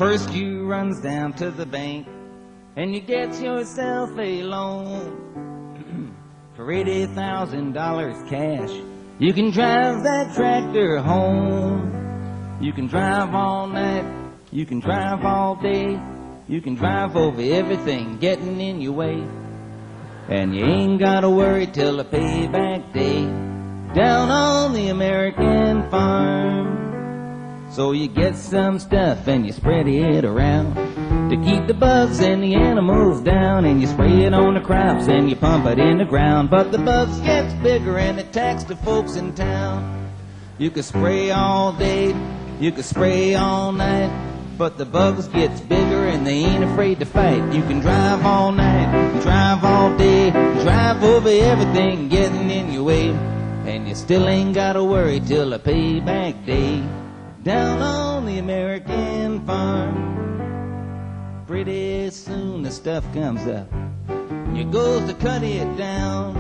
First you runs down to the bank and you get yourself a loan for $80,000 cash. You can drive that tractor home. You can drive all night, you can drive all day, you can drive over everything getting in your way. And you ain't gotta worry till the payback day down on the American farm. So you get some stuff and you spread it around to keep the bugs and the animals down. And you spray it on the crops and you pump it in the ground. But the bugs gets bigger and attacks the folks in town. You can spray all day, you can spray all night, but the bugs gets bigger and they ain't afraid to fight. You can drive all night, drive all day, drive over everything getting in your way. And you still ain't gotta worry till the payback day down on the American farm. Pretty soon the stuff comes up. You goes to cut it down.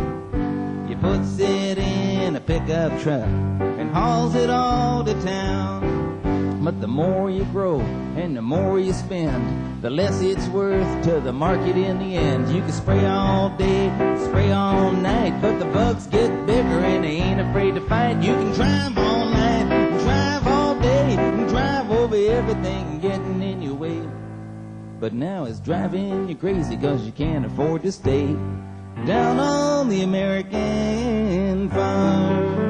You puts it in a pickup truck and hauls it all to town. But the more you grow and the more you spend, the less it's worth to the market in the end. You can spray all day, spray all night, but the bugs get bigger and they ain't afraid to fight. You can drive all night, drive all day, and drive over everything getting in your way. But now it's driving you crazy 'cause you can't afford to stay down on the American farm.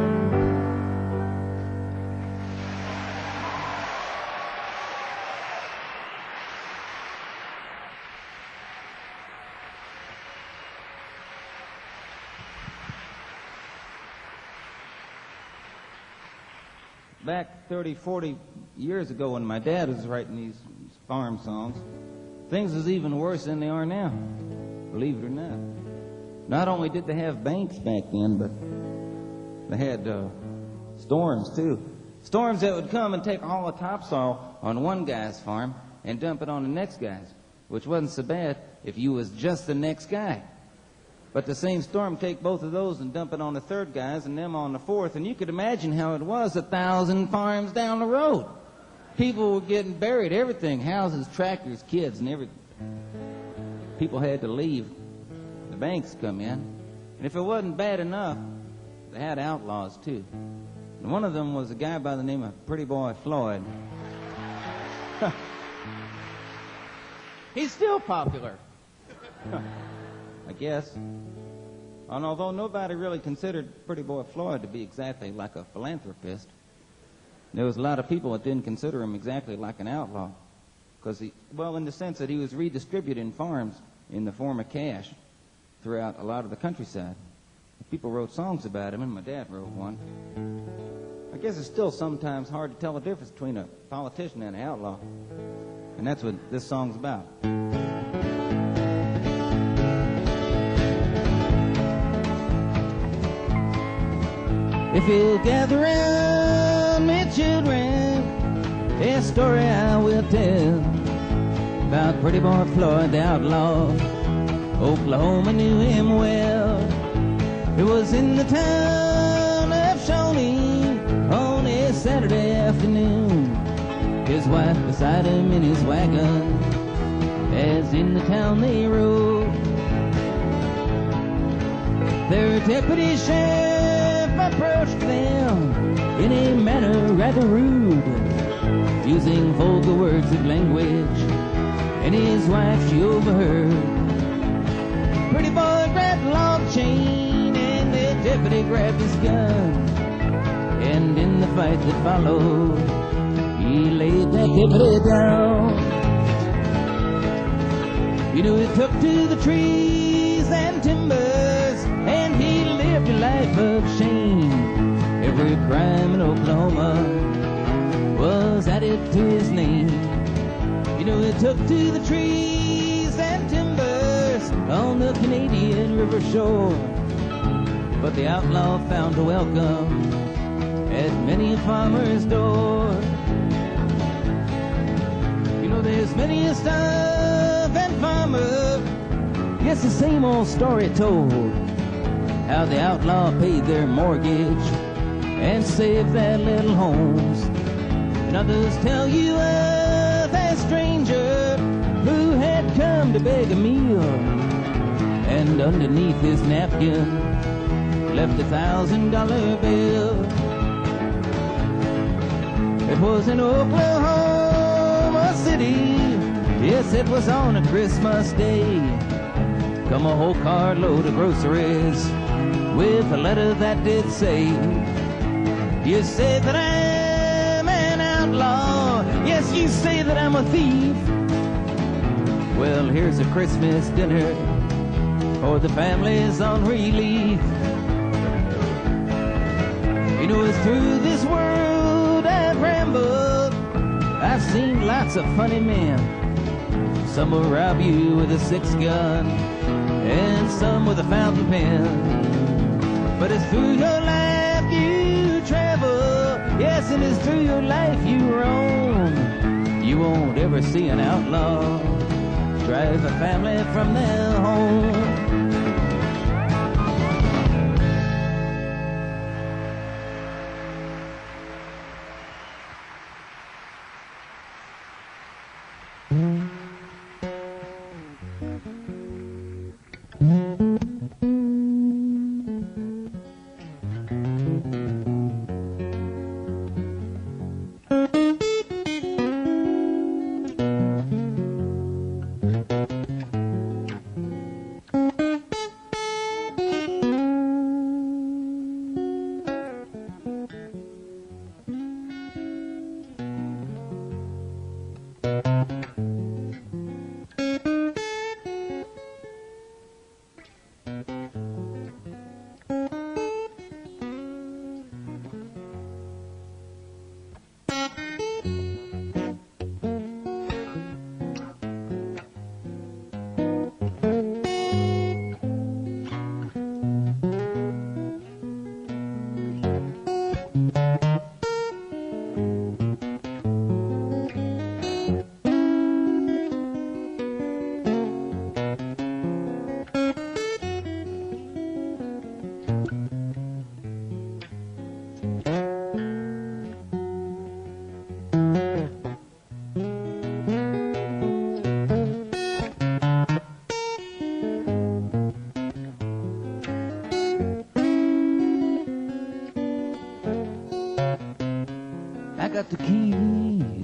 Back 30, 40 years ago when my dad was writing these farm songs, things was even worse than they are now, believe it or not. Not only did they have banks back then, but they had storms too. Storms that would come and take all the topsoil on one guy's farm and dump it on the next guy's, which wasn't so bad if you was just the next guy. But the same storm take both of those and dump it on the third guys and them on the fourth, and you could imagine how it was 1,000 farms down the road. People were getting buried, everything, houses, tractors, kids, and everything. People had to leave. The banks come in. And if it wasn't bad enough, they had outlaws too. And one of them was a guy by the name of Pretty Boy Floyd. He's still popular. I guess. And although nobody really considered Pretty Boy Floyd to be exactly like a philanthropist, there was a lot of people that didn't consider him exactly like an outlaw. Because in the sense that he was redistributing farms in the form of cash throughout a lot of the countryside. People wrote songs about him, and my dad wrote one. I guess it's still sometimes hard to tell the difference between a politician and an outlaw. And that's what this song's about. If you'll gather round, me children, a story I will tell about Pretty Boy Floyd, the outlaw. Oklahoma knew him well. It was in the town of Shawnee on a Saturday afternoon. His wife beside him in his wagon, as in the town they rode. Their deputy sheriff approached them in a manner rather rude, using vulgar words of language, and his wife she overheard. Pretty boy grabbed the log chain, and the deputy grabbed his gun, and in the fight that followed, he laid that deputy down. You know, he took to the trees and timbers, and he lived a life of shame. Every crime in Oklahoma was added to his name. You know, he took to the trees and timbers on the Canadian River shore, but the outlaw found a welcome at many a farmer's door. You know, there's many a starving farmer, yes, the same old story told, how the outlaw paid their mortgage and saved their little homes. And others tell you of with a stranger who had come to beg a meal, and underneath his napkin left $1,000 bill. It was in Oklahoma City, yes, it was on a Christmas day. Come a whole carload of groceries with a letter that did say, you say that I'm an outlaw, yes, you say that I'm a thief. Well, here's a Christmas dinner for the families on relief. You know, it's through this world I've rambled, I've seen lots of funny men. Some will rob you with a 6-gun, and some with a fountain pen. But it's through your life you travel, yes, and it's through your life you roam. You won't ever see an outlaw drive a family from their home. Got the keys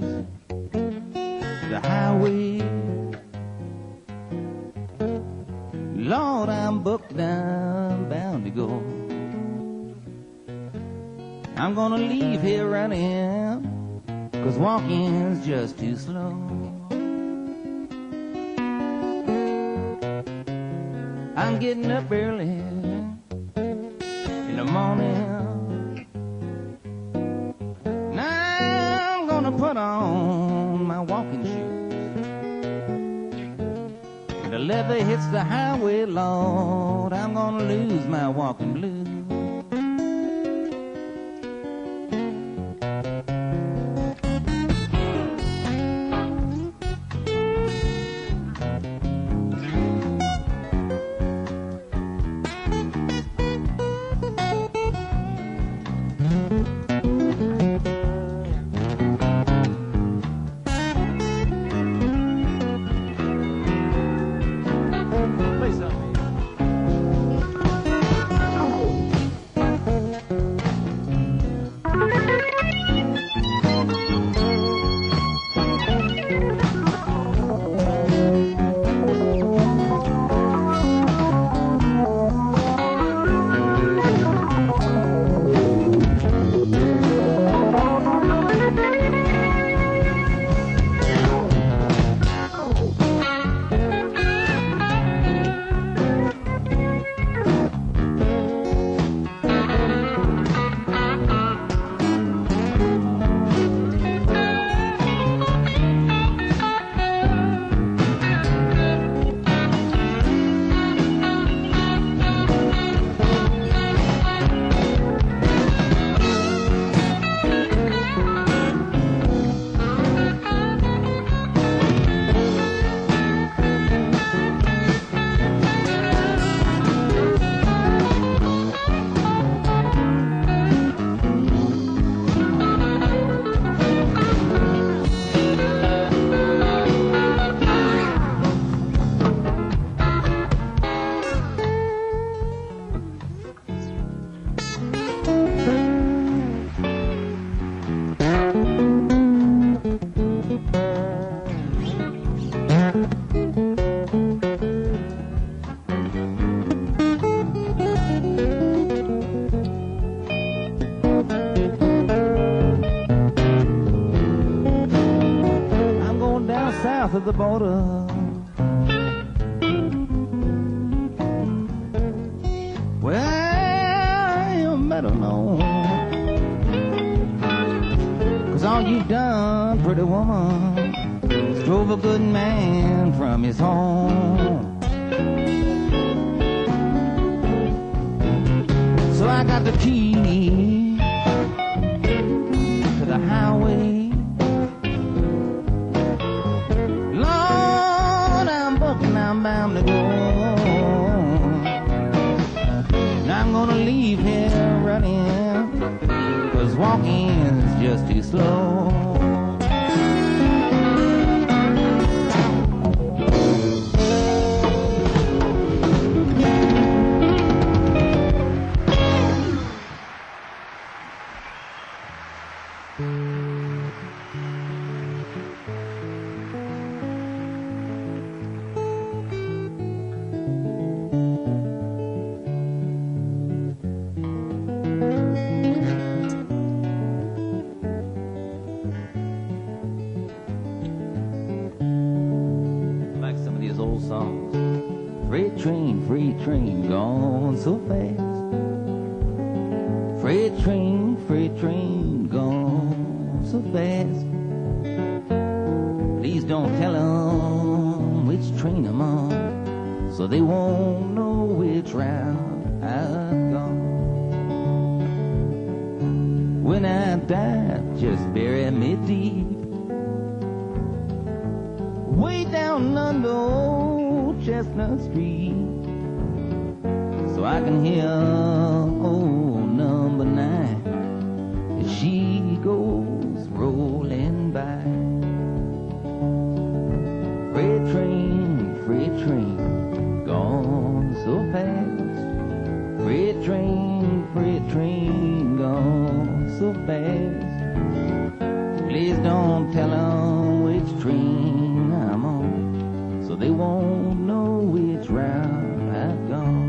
to the highway. Lord, I'm booked, I'm bound to go. I'm gonna leave here running, 'cause walking's just too slow. I'm getting up early in the morning. Put on my walking shoes. And the leather hits the highway, Lord, I'm gonna lose my walking blues. the border. Well, you better know, 'cause all you've done, pretty woman, is drove a good man from his home. So I got the key to the highway. Lord, I'm booking, I'm bound to go. Now I'm gonna leave here running, 'cause walking is just too slow. Freight train, gone so fast. Freight train, gone so fast. Please don't tell them which train I'm on, so they won't know which route I've gone. When I die, just bury me deep, way down under old Chestnut Street, so I can hear old number 9 as she goes rolling by. Freight train, gone so fast. Freight train, gone so fast. Please don't tell them which train I'm on, so they won't know which route I've gone.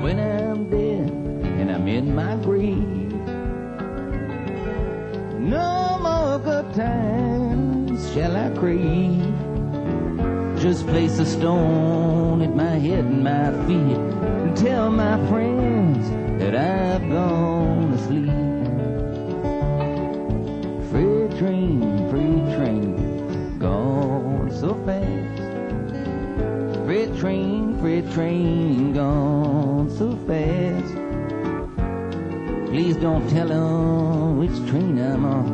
When I'm dead and I'm in my grave, no more good times shall I crave. Just place a stone at my head and my feet, and tell my friends that I've gone to sleep. Freight train, gone so fast. Freight train, gone so fast. Please don't tell them which train I'm on,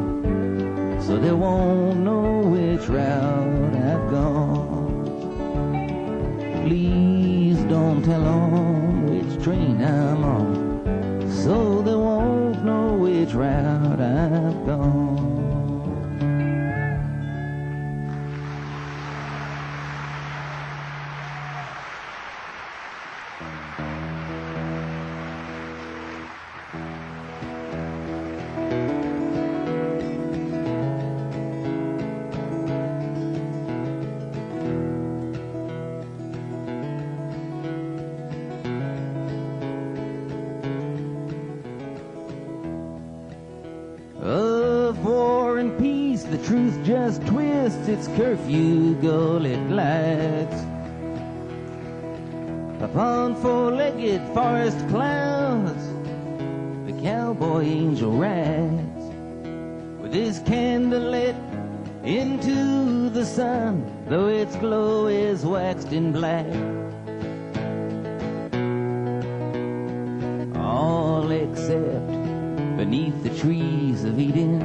so they won't know which route I've gone. Please don't tell them which train I'm on, so they won't know which route I've gone. Of war and peace, the truth just twists its curfew gullet lights upon four-legged forest clouds. The cowboy angel rides with his candle lit into the sun, though its glow is waxed in black. All except beneath the trees of Eden,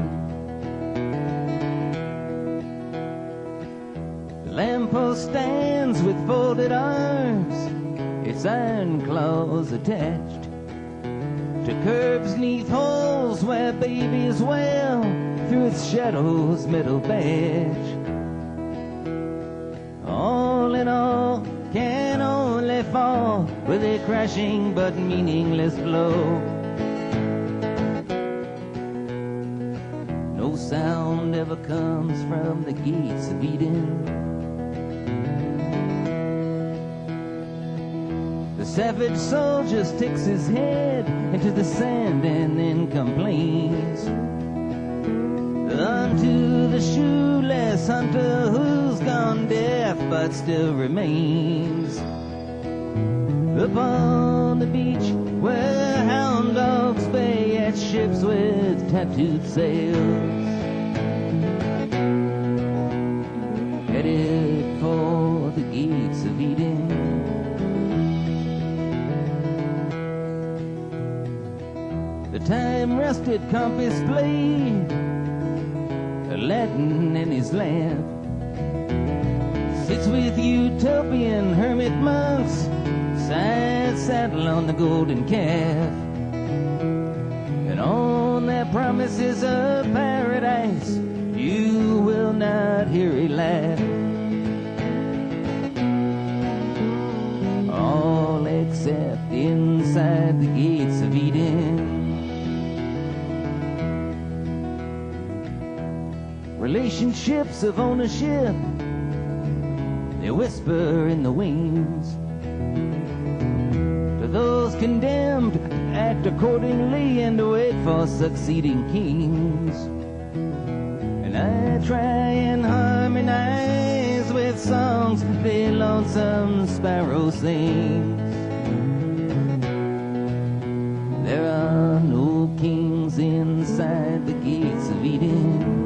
the lamppost stands with folded arms, its iron claws attached to curbs neath holes where babies wail through its shadow's middle badge. All in all, can only fall with a crashing but meaningless blow. No sound ever comes from the gates of Eden. The savage soldier sticks his head into the sand and then complains unto the shoeless hunter who's gone deaf but still remains upon the beach where hound dogs bay at ships with tattooed sails, headed for the gates of Eden. The time-rusted compass played Aladdin and his lamp, sits with utopian hermit monks, side saddle on the golden calf, and on their promises of paradise you will not hear a laugh. All except inside the gates of Eden. Relationships of ownership, they whisper in the wings. To those condemned, act accordingly and wait for succeeding kings. And I try and harmonize with songs the lonesome sparrow sings. There are no kings inside the gates of Eden.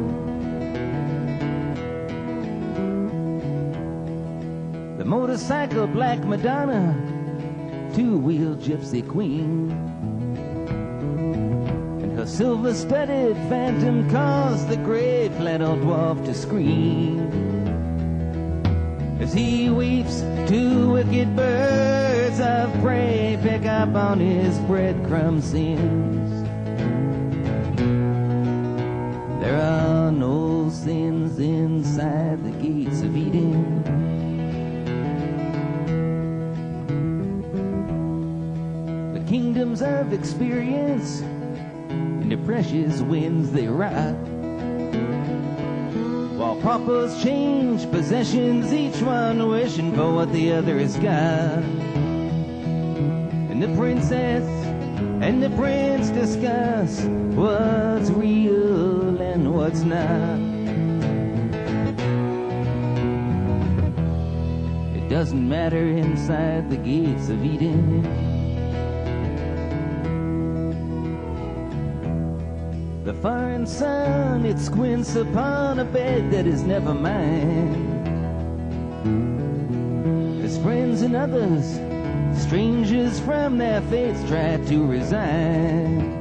Motorcycle black Madonna, two-wheel gypsy queen, and her silver-studded phantom caused the great flat old dwarf to scream as he weeps. Two wicked birds of prey pick up on his breadcrumb sins. There are no sins inside the gates of Eden. Kingdoms of experience, and the precious winds they rock, while paupers change possessions, each one wishing for what the other has got. And the princess and the prince discuss what's real and what's not. It doesn't matter inside the gates of Eden. The foreign sun, it squints upon a bed that is never mine. As friends and others, strangers from their faiths try to resign,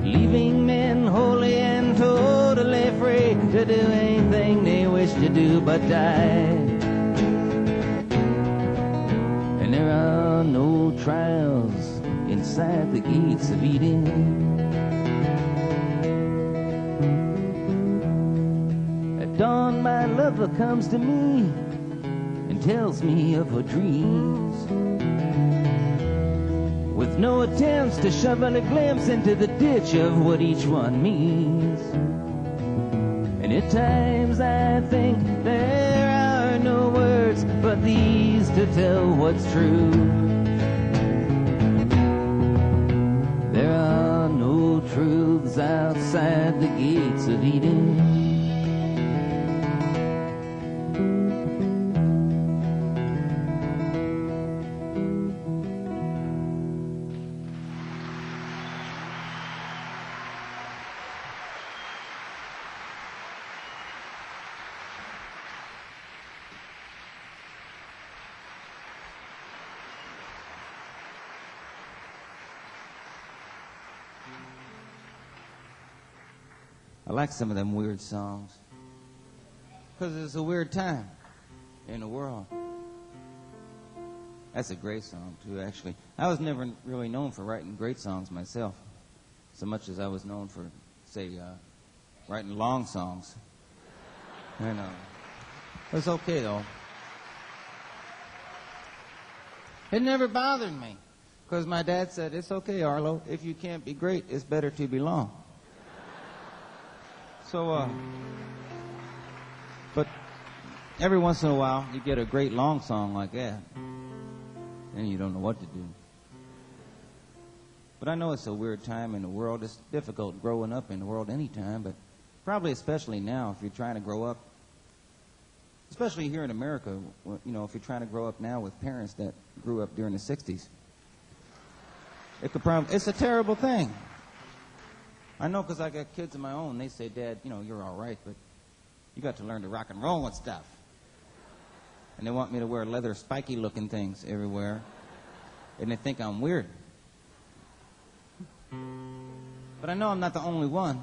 leaving men wholly and totally free to do anything they wish to do but die. And there are no trials inside the gates of Eden. Dawn, my lover comes to me and tells me of her dreams, with no attempts to shovel a glimpse into the ditch of what each one means. And at times I think there are no words but these to tell what's true. There are no truths outside the gates of Eden. I like some of them weird songs because it's a weird time in the world. That's a great song, too, actually. I was never really known for writing great songs myself, so much as I was known for, say, writing long songs. And it's okay, though. It never bothered me, because my dad said, it's okay, Arlo. If you can't be great, it's better to belong. So, but every once in a while, you get a great long song like that, and you don't know what to do. But I know it's a weird time in the world. It's difficult growing up in the world any time, but probably especially now if you're trying to grow up, especially here in America, you know, if you're trying to grow up now with parents that grew up during the 60s. It's a terrible thing. I know because I got kids of my own. They say, Dad, you know, you're all right, but you got to learn to rock and roll and stuff. And they want me to wear leather spiky-looking things everywhere. And they think I'm weird. But I know I'm not the only one.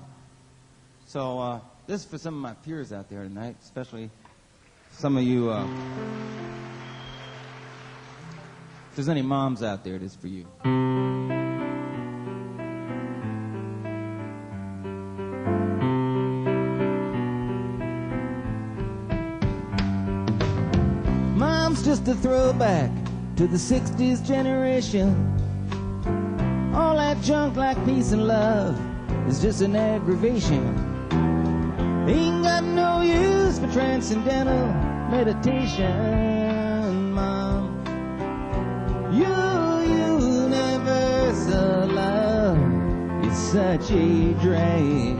So this is for some of my peers out there tonight, especially some of you. If there's any moms out there, this is for you. Mom's just a throwback to the 60s generation. All that junk like peace and love is just an aggravation. Ain't got no use for transcendental meditation, Mom. Universal love is such a drag.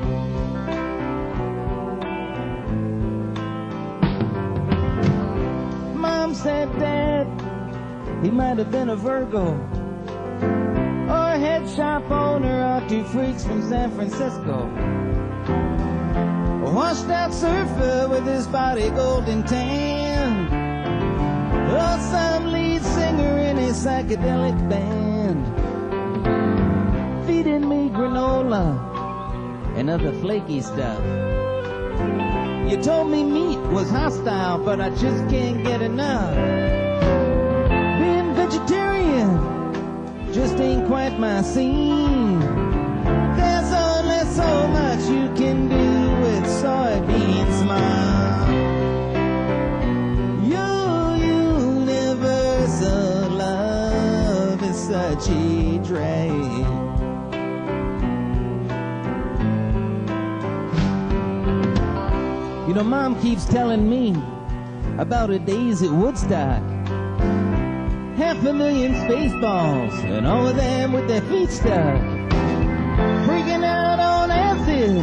Mom said Dad, he might have been a Virgo, or a head shop owner, or two freaks from San Francisco. A washed out surfer with his body golden tan, or some lead singer in a psychedelic band, feeding me granola and other flaky stuff. You told me meat was hostile, but I just can't get enough. Being vegetarian just ain't quite my scene. There's only so much you can do with soybeans, Mom. Your universal love is such a drag. You know, Mom keeps telling me about her days at Woodstock. 500,000 spaceballs, and all of them with their feet stuck, freaking out on acid,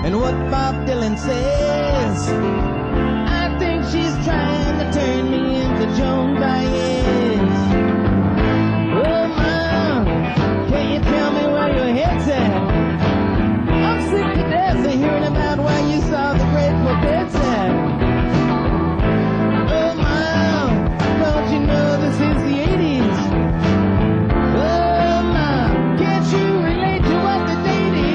and what Bob Dylan says. I think she's trying to turn me into Joan Baez. Oh, Mom, can you tell me where your head's at? I'm sick to death of hearing about why you saw the Grateful Dead set. Oh, Mom, don't you know this is the 80s? Oh, Mom, can't you relate to what the date is?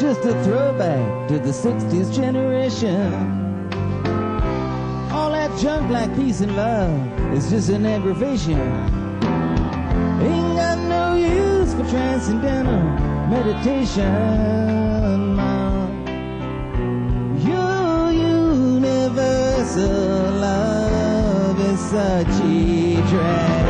Just a throwback to the 60s generation. All that junk like peace and love is just an aggravation. Ain't got no use for transcendental meditation, Mom. Your universal love is such a drag.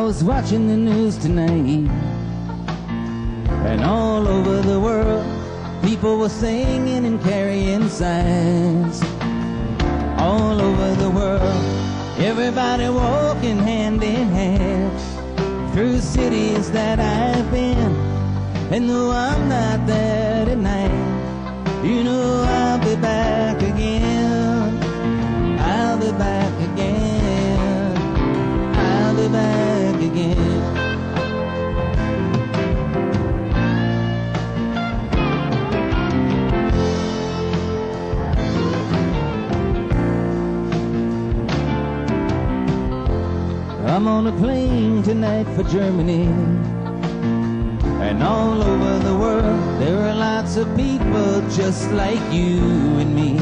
was watching the news tonight, and all over the world, people were singing and carrying signs. All over the world, everybody walking hand in hand through cities that I've been. And though I'm not there tonight, you know I'll be back again. I'll be back again. I'll be back again. I'm on a plane tonight for Germany, and all over the world there are lots of people just like you and me.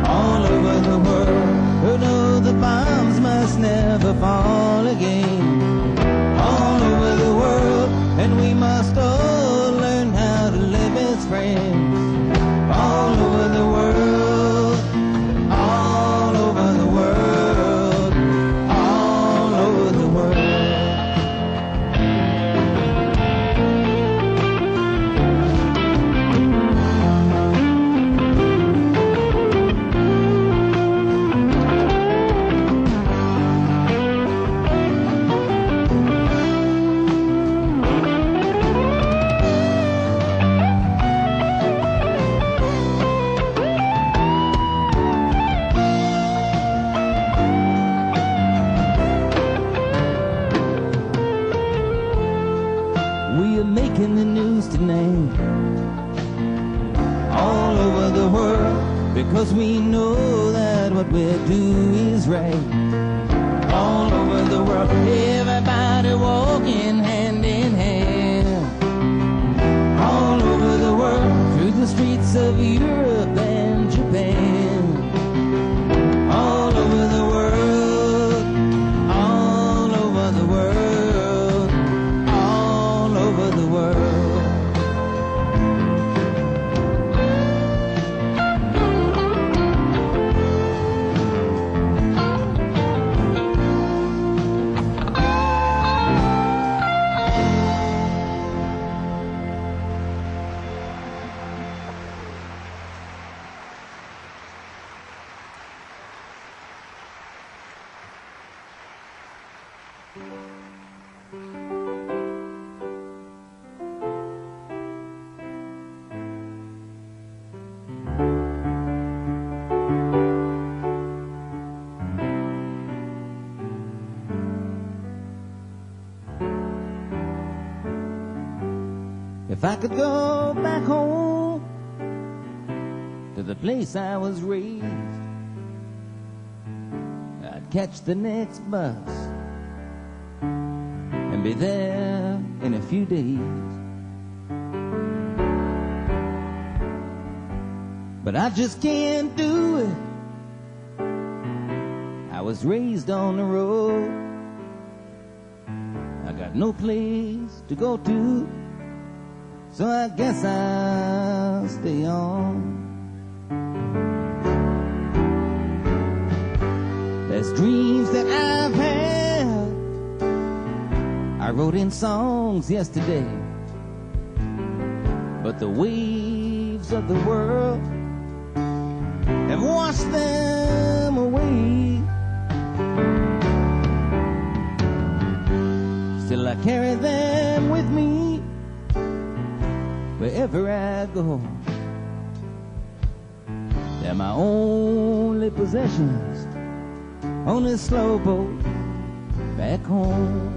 All over the world who know the bombs must never fall again. All over the world, and we must all learn how to live as friends. All over the world, all over the world, all over the world. Because we know that what we do is right. All over the world, everybody walking hand in hand. All over the world, through the streets of Europe and Japan. All over the world, all over the world, all over the world. If I could go back home to the place I was raised, I'd catch the next bus and be there in a few days. But I just can't do it. I was raised on the road. I got no place to go to, so I guess I'll stay on. There's dreams that I've had I wrote in songs yesterday, but the waves of the world have washed them away. Still I carry them with me wherever I go. They're my only possessions on this slow boat back home.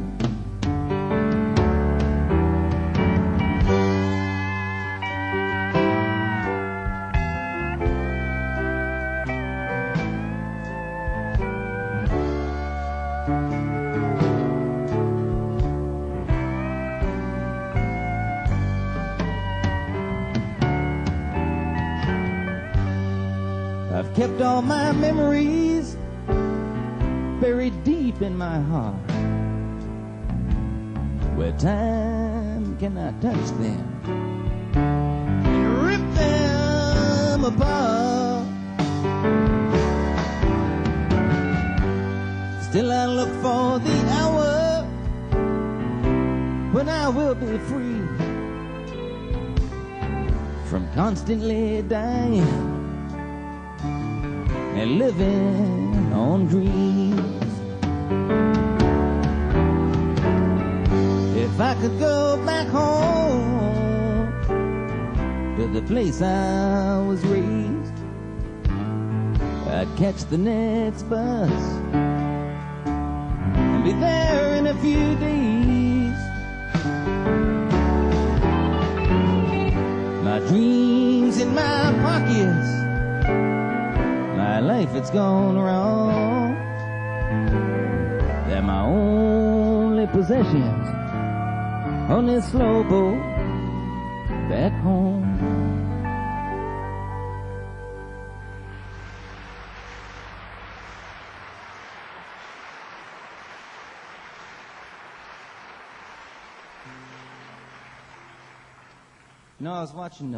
I've kept all my memories buried deep in my heart, where time cannot touch them and rip them apart. Still I look for the hour and I will be free from constantly dying and living on dreams. If I could go back home to the place I was raised, I'd catch the next bus and be there in a few days. My dreams in my pockets, my life it's gone wrong. They're my only possessions on this slow boat back home. No, I was watching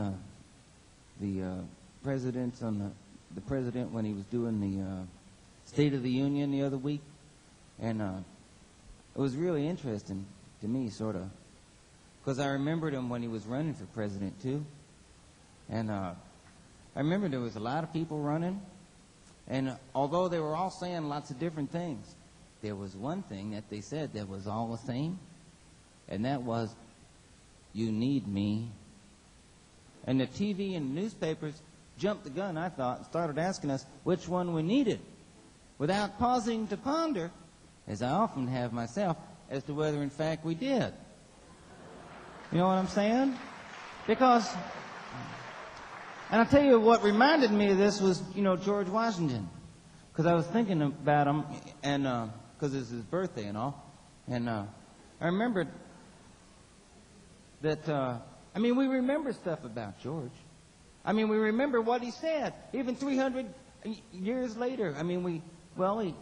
the presidents on the president when he was doing the State of the Union the other week, and it was really interesting to me, sort of, because I remembered him when he was running for president too, and I remember there was a lot of people running, and although they were all saying lots of different things, there was one thing that they said that was all the same, and that was, "You need me." And the TV and newspapers jumped the gun, I thought, and started asking us which one we needed, without pausing to ponder, as I often have myself, as to whether in fact we did. You know what I'm saying? Because, and I'll tell you what reminded me of this was, George Washington. Because I was thinking about him, and because it's his birthday and all, and I remembered that, we remember stuff about George. We remember what he said, even 300 years later.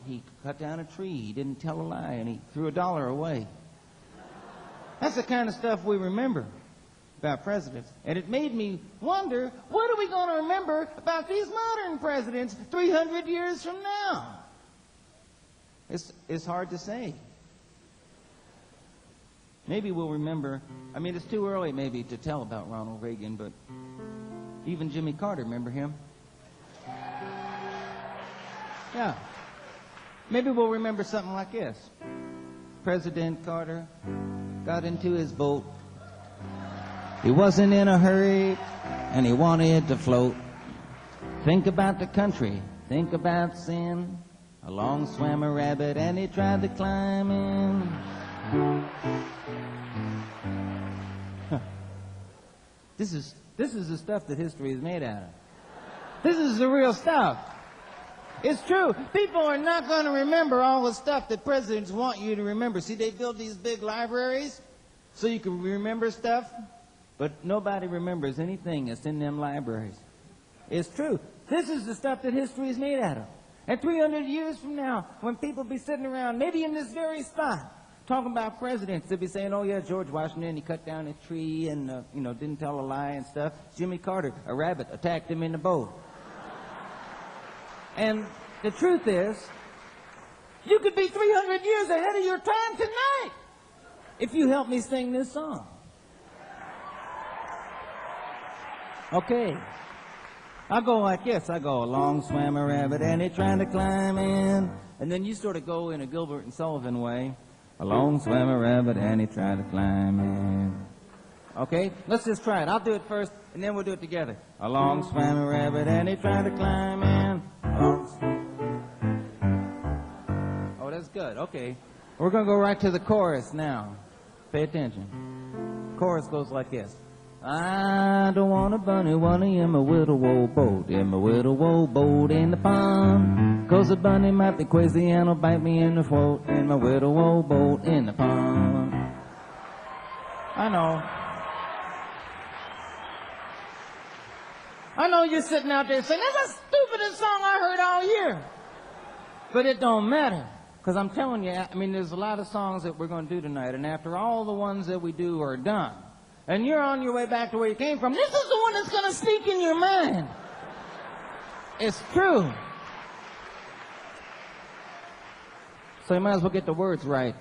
He cut down a tree, he didn't tell a lie, and he threw $1 away. That's the kind of stuff we remember about presidents. And it made me wonder, what are we going to remember about these modern presidents 300 years from now? It's hard to say. Maybe we'll remember, it's too early maybe to tell about Ronald Reagan, but even Jimmy Carter, remember him? Yeah. Maybe we'll remember something like this. President Carter got into his boat. He wasn't in a hurry, and he wanted to float. Think about the country, think about sin. Along swam a rabbit, and he tried to climb in. This is the stuff that history is made out of. This is the real stuff. It's true. People are not going to remember all the stuff that presidents want you to remember. See, they build these big libraries so you can remember stuff, but nobody remembers anything that's in them libraries. It's true. This is the stuff that history is made out of. And 300 years from now, when people be sitting around, maybe in this very spot, talking about presidents, they'll be saying, "Oh yeah, George Washington, he cut down a tree and didn't tell a lie and stuff. Jimmy Carter, a rabbit attacked him in the boat." And the truth is, you could be 300 years ahead of your time tonight if you help me sing this song. Okay. I go like this. I go, "Along swam a rabbit and he tried to climb in." And then you sort of go in a Gilbert and Sullivan way. "Along swam a rabbit and he tried to climb in." Okay? Let's just try it. I'll do it first, and then we'll do it together. "Along swam a rabbit and he tried to climb in." Oh, that's good. Okay. We're going to go right to the chorus now. Pay attention. Chorus goes like this. "I don't want a bunny-wunny in my little old boat, in my little old boat in the pond. 'Cause the bunny might be crazy and will bite me in the throat, in my little old boat in the pond." I know. I know you're sitting out there saying, "That's the stupidest song I heard all year." But it don't matter. Because I'm telling you, there's a lot of songs that we're going to do tonight, and after all the ones that we do are done, and you're on your way back to where you came from, this is the one that's going to speak in your mind. It's true. So you might as well get the words right.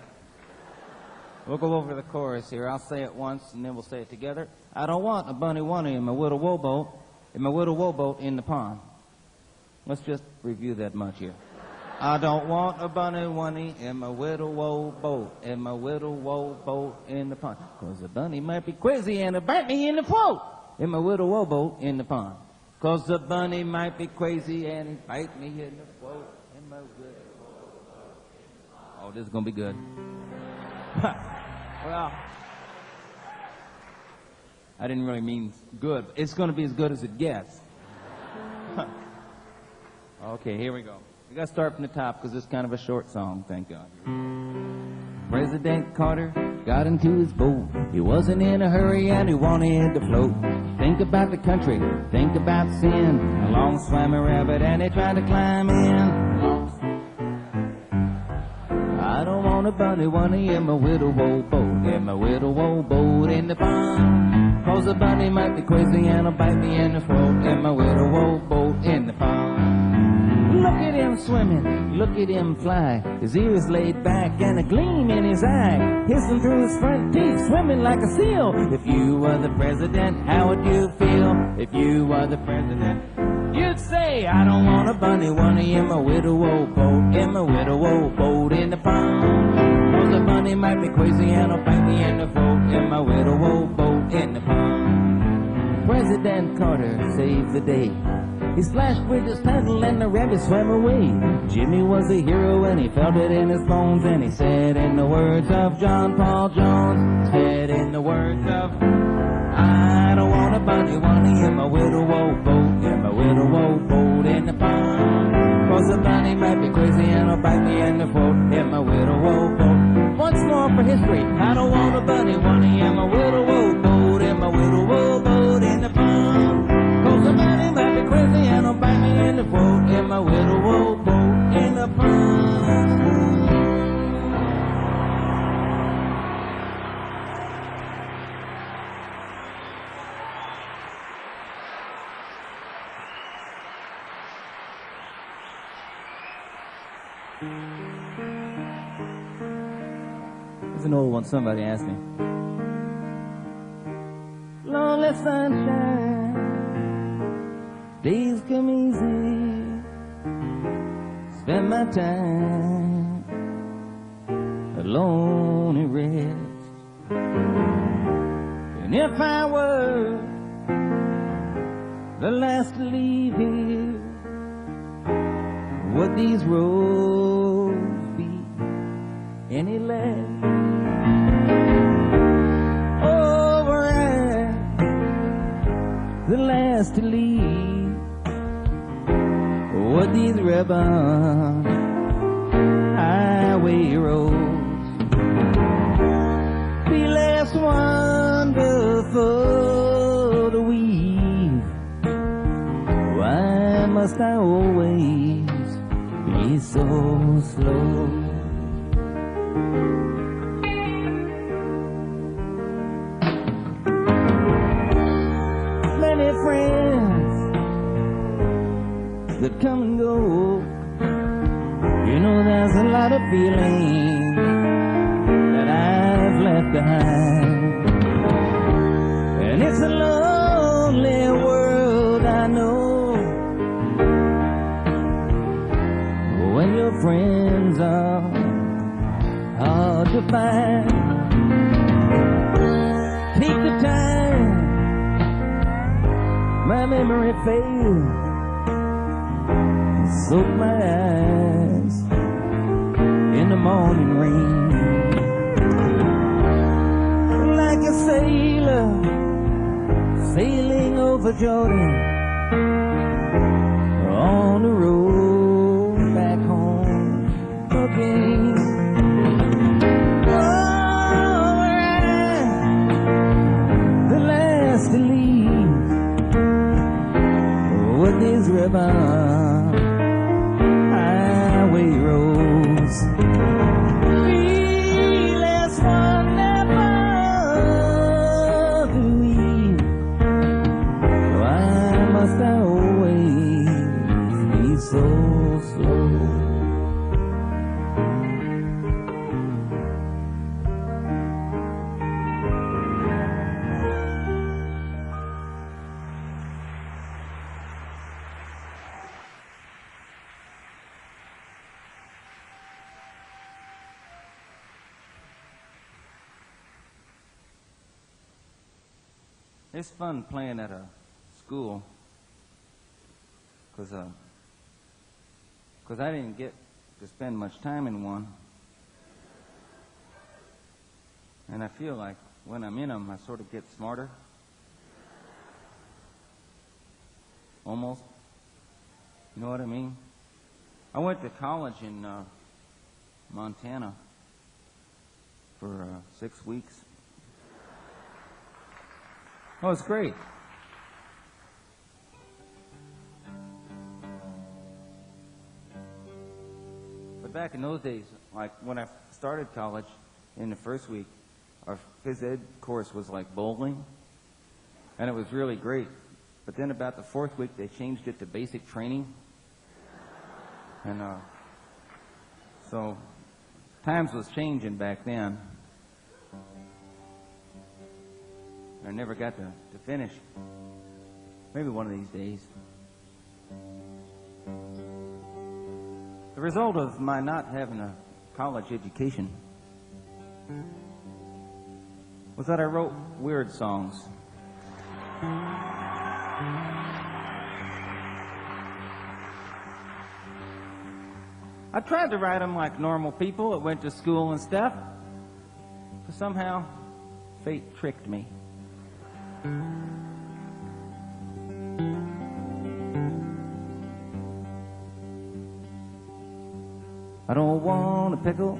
We'll go over the chorus here. I'll say it once, and then we'll say it together. I don't want a bunny-wunny in my little rowboat, in the pond. Let's just review that much here. I don't want a bunny-wunny in my little rowboat, in the pond. 'Cause the bunny might be crazy and it'll bite me in the throat, in my little rowboat in the pond. 'Cause the bunny might be crazy and he'll bite me in the throat, in my little rowboat. Oh, this is gonna be good. Well, I didn't really mean good. It's going to be as good as it gets. Okay, here we go. We got to start from the top because it's kind of a short song, thank God. President Carter got into his boat. He wasn't in a hurry and he wanted to float. Think about the country, think about sin. Along swam a rabbit and he tried to climb in. I don't want a bunny-wunny in my little rowboat, in my little rowboat in the pond. 'Cause the bunny might be crazy and it'll bite me in the throat, in my little rowboat in the pond. Look at him swimming, look at him fly. His ears laid back and a gleam in his eye, hissing through his front teeth, swimming like a seal. If you were the president, how would you feel? If you were the president, you'd say, I don't want a bunny-wunny in my little rowboat, in my little rowboat in the pond. 'Cause the bunny might be crazy and it'll bite me in the throat, in my little rowboat in the pond. President Carter saved the day. He splashed with his paddle and the rabbit swam away. Jimmy was a hero and he felt it in his bones. And he said in the words of John Paul Jones, said in the words of, I don't want a bunny-wunny in my little rowboat, in my little rowboat in the pond. 'Cause the bunny might be crazy and it'll bite me in the throat, in my little rowboat. Once more for history, I don't want a bunny-wunny in my little rowboat, in my little rowboat in the pond. 'Cause the bunny might be crazy and it'll bite me in the throat, in my little rowboat in the pond. It's an old one, somebody asked me. Lonely sunshine, days come easy. Spend my time alone and rest. And if I were the last to leave here, would these roads be any less? The last to leave, what these ribbon highway roads be less wonderful to weave. Why must I always be so slow? Friends that come and go, you know there's a lot of feelings that I've left behind. And it's a lonely world, I know, when your friends are hard to find. Take the time, my memory fails, soak my eyes in the morning rain. Like a sailor sailing over Jordan, on the road back home again. The last to leave with these ribbon highway roads be less wonderful to me. Why must I always be so slow? It's fun playing at a school because I didn't get to spend much time in one. And I feel like when I'm in them, I sort of get smarter. Almost. You know what I mean? I went to college in Montana for 6 weeks. Oh, it's great. But back in those days, like when I started college in the first week, our phys ed course was like bowling, and it was really great. But then about the fourth week, they changed it to basic training. And so times was changing back then. I never got to finish. Maybe one of these days. The result of my not having a college education was that I wrote weird songs. I tried to write them like normal people that went to school and stuff, but somehow fate tricked me. I don't want a pickle,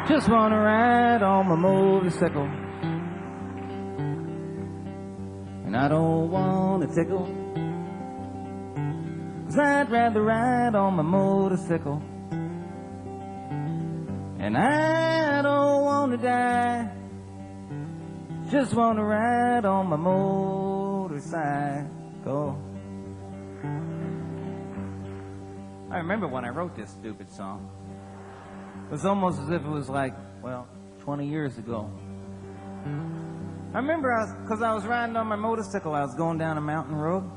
just want to ride on my motorcycle. And I don't want a tickle, 'cause I'd rather ride on my motorcycle. And I don't want to die, just want to ride on my motorcycle. I remember when I wrote this stupid song. It was almost as if it was like, well, 20 years ago. I remember because I was riding on my motorcycle, I was going down a mountain road.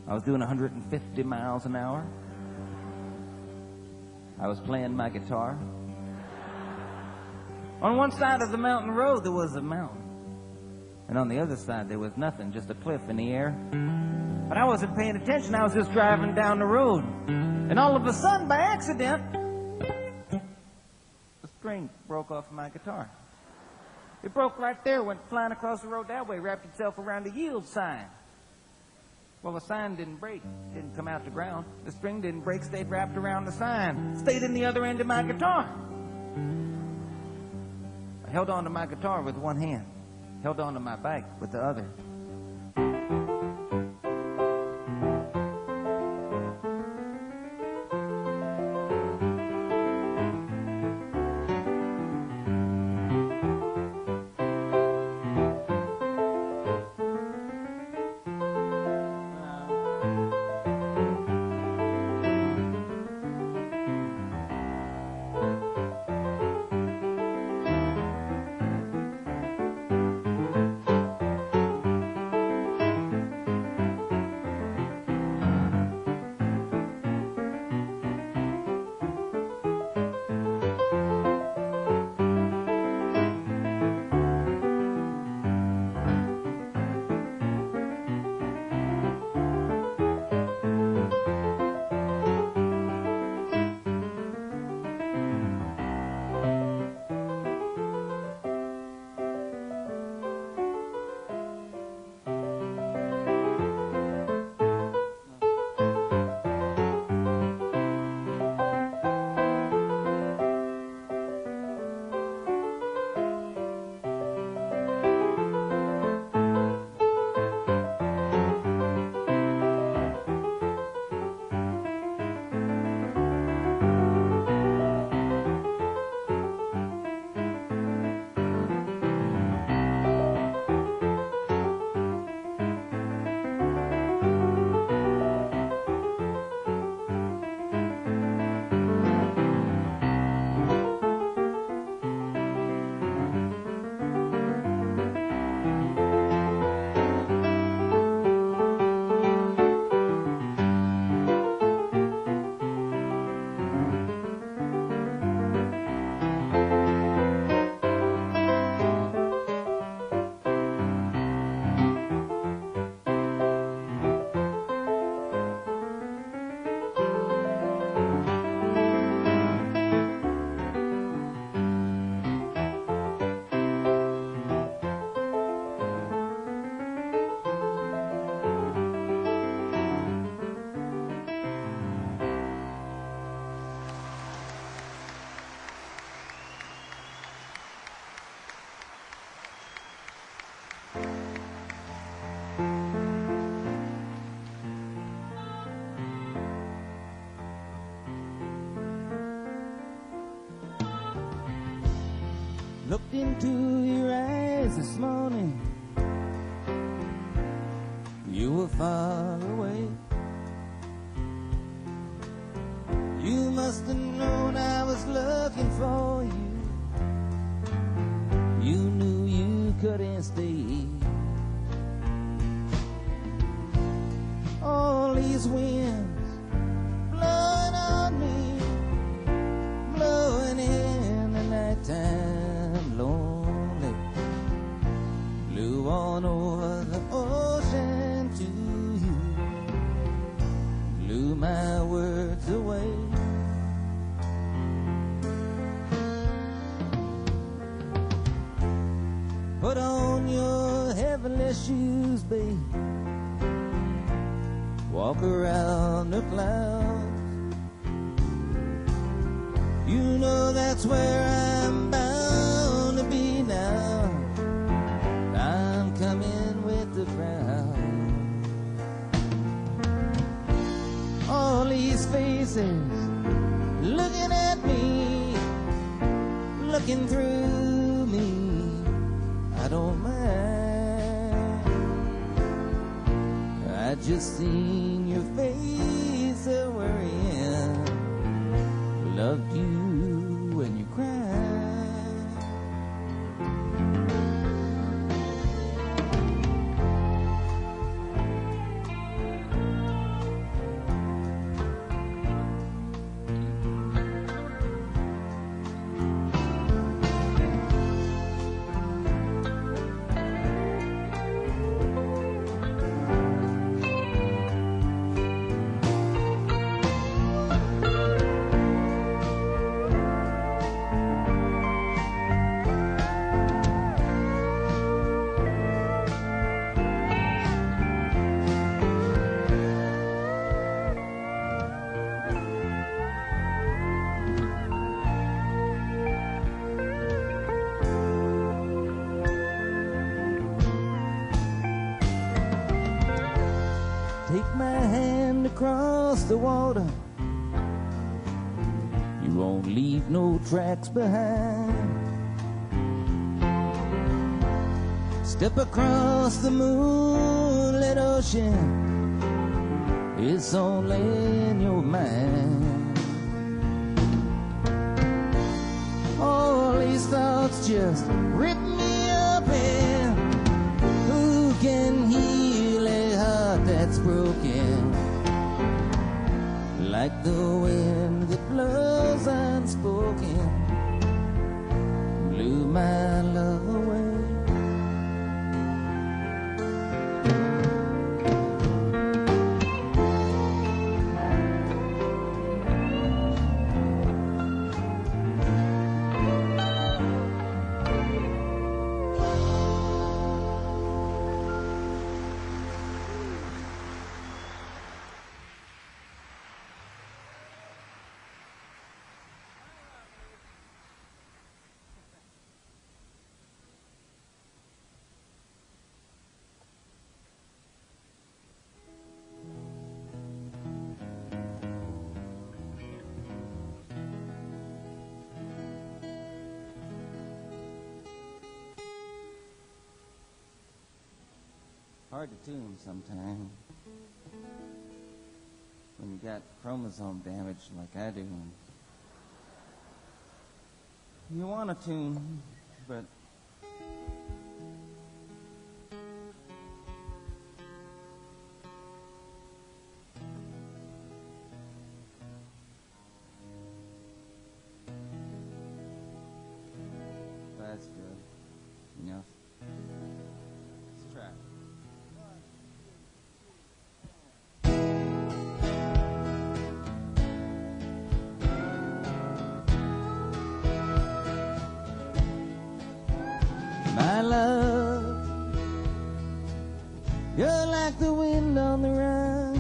I was doing 150 miles an hour. I was playing my guitar. On one side of the mountain road, there was a mountain. And on the other side, there was nothing, just a cliff in the air. But I wasn't paying attention. I was just driving down the road. And all of a sudden, by accident, the string broke off of my guitar. It broke right there, went flying across the road that way, wrapped itself around the yield sign. Well, the sign didn't break, didn't come out the ground. The string didn't break, stayed wrapped around the sign, stayed in the other end of my guitar. I held on to my guitar with one hand, held on to my bike with the other. looked into your eyes this morning, you were far away. You must have known I was looking for you. You knew you couldn't stay. All these winds blowing on me, blowing in the nighttime lonely, blew on over the ocean to you, blew my words away. Put on your heavenly shoes, babe. Walk around the clouds. You know that's where I'm bound to be now. I'm coming with the crowd. All these faces looking at me, looking through me. I don't mind. I just seen your face a worrying. Loved you when you cried. Take my hand across the water. You won't leave no tracks behind. Step across the moonlit ocean. It's only in your mind. All these thoughts just rip me up, and who can heal a heart that's broken? Like the wind that blows unspoken, blew my love away. Hard to tune sometimes when you got chromosome damage like I do. You want to tune, but that's good. Enough. Let's try. My love, you're like the wind on the run.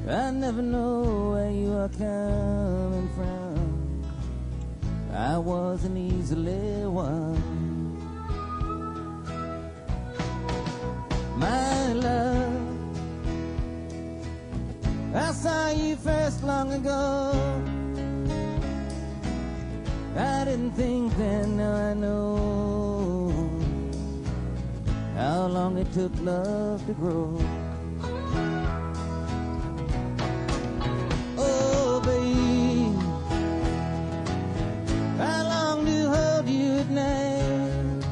I never know where you are coming from. I wasn't easily won. My love, I saw you first long ago. I didn't think then, now I know how long it took love to grow. Oh, babe, how long to hold you at night?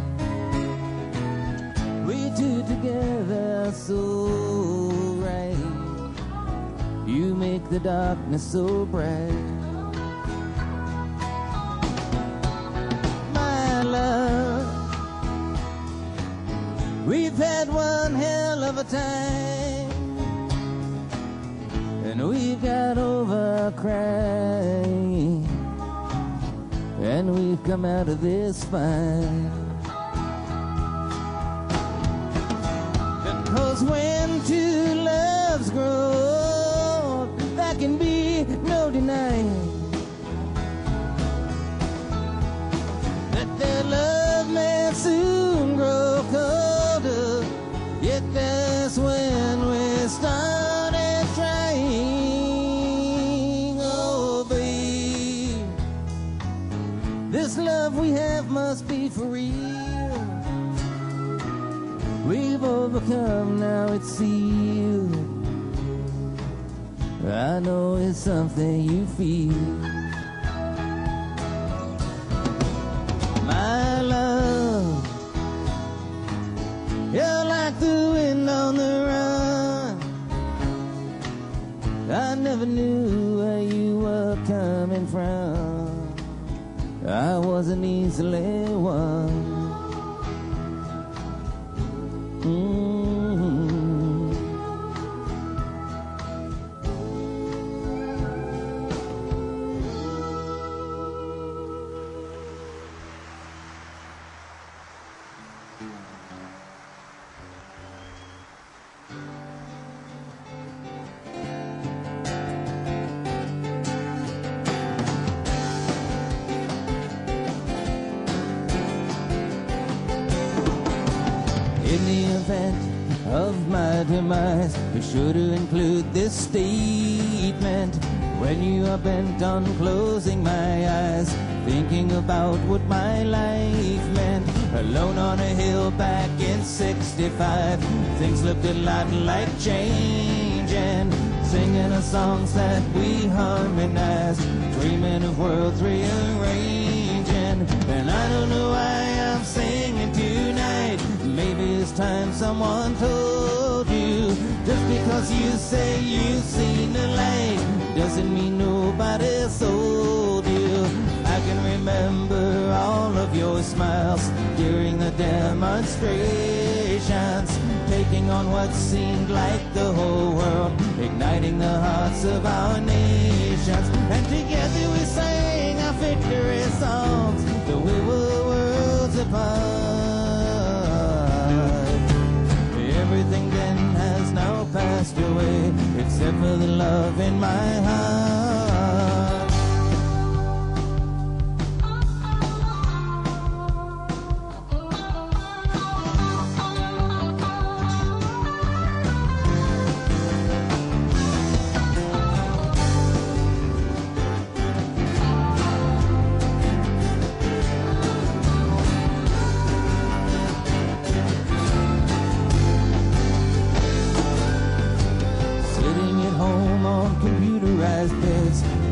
We two together so right. You make the darkness so bright. We've had one hell of a time, and we've got over crying, and we've come out of this fine. Because when two loves grow, there can be no denying that their love may soon grow colder. Yet that's when we started trying. Oh, babe, this love we have must be for real. We've overcome, now it's sealed. I know it's something you feel. My love, you're like the wind on the run. I never knew where you were coming from. I wasn't easily won. In the event of my demise, be sure to include this statement. When you are bent on closing my eyes, thinking about what my life meant. Alone on a hill back in '65, things looked a lot like changing. Singing the songs that we harmonized, dreaming of worlds rearranging. And I don't know why I'm singing tonight. Maybe it's time someone told you. Just because you say you've seen the light doesn't mean nobody sold you. I can remember all of your smiles during the demonstrations, taking on what seemed like the whole world, igniting the hearts of our nations. And together we sang our victory songs, though we were worlds apart. Everything then has now passed away, except for the love in my heart.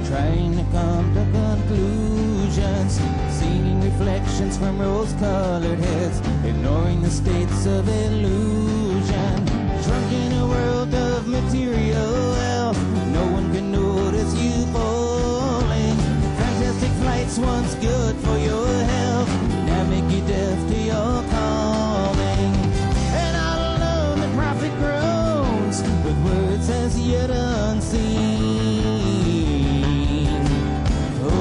Trying to come to conclusions, seeing reflections from rose-colored heads, ignoring the states of illusion. Drunk in a world of material wealth, no one can notice you falling. Fantastic flights once good for your health, now make you deaf to your calling. And all alone the prophet groans, with words as yet unseen.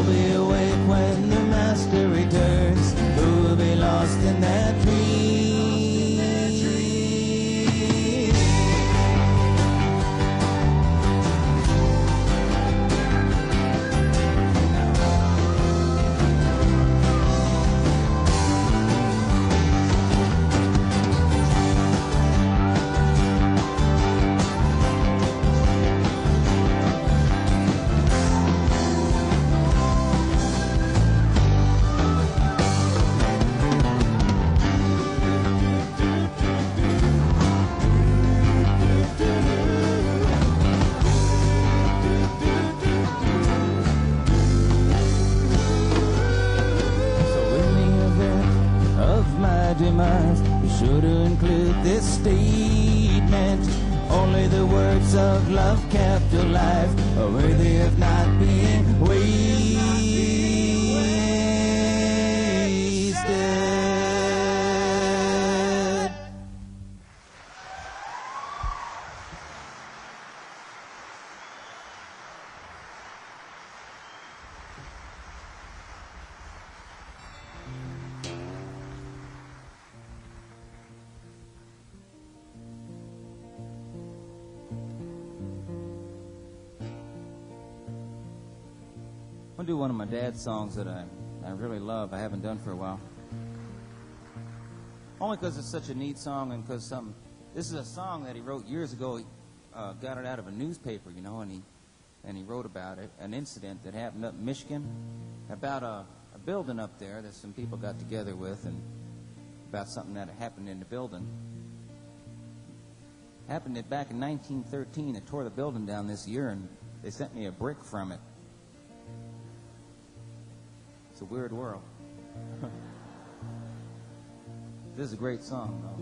Be awake when the master returns, who will be lost in that dream. Surely the works of love kept alive are worthy of not being wasted. I'm going to do one of my dad's songs that I really love. I haven't done for a while. Only because it's such a neat song and because this is a song that he wrote years ago. He got it out of a newspaper, you know, and he wrote about it, an incident that happened up in Michigan, about a building up there that some people got together with, and about something that happened in the building. Happened back in 1913. It tore the building down this year, and they sent me a brick from it. It's a weird world. This is a great song, though.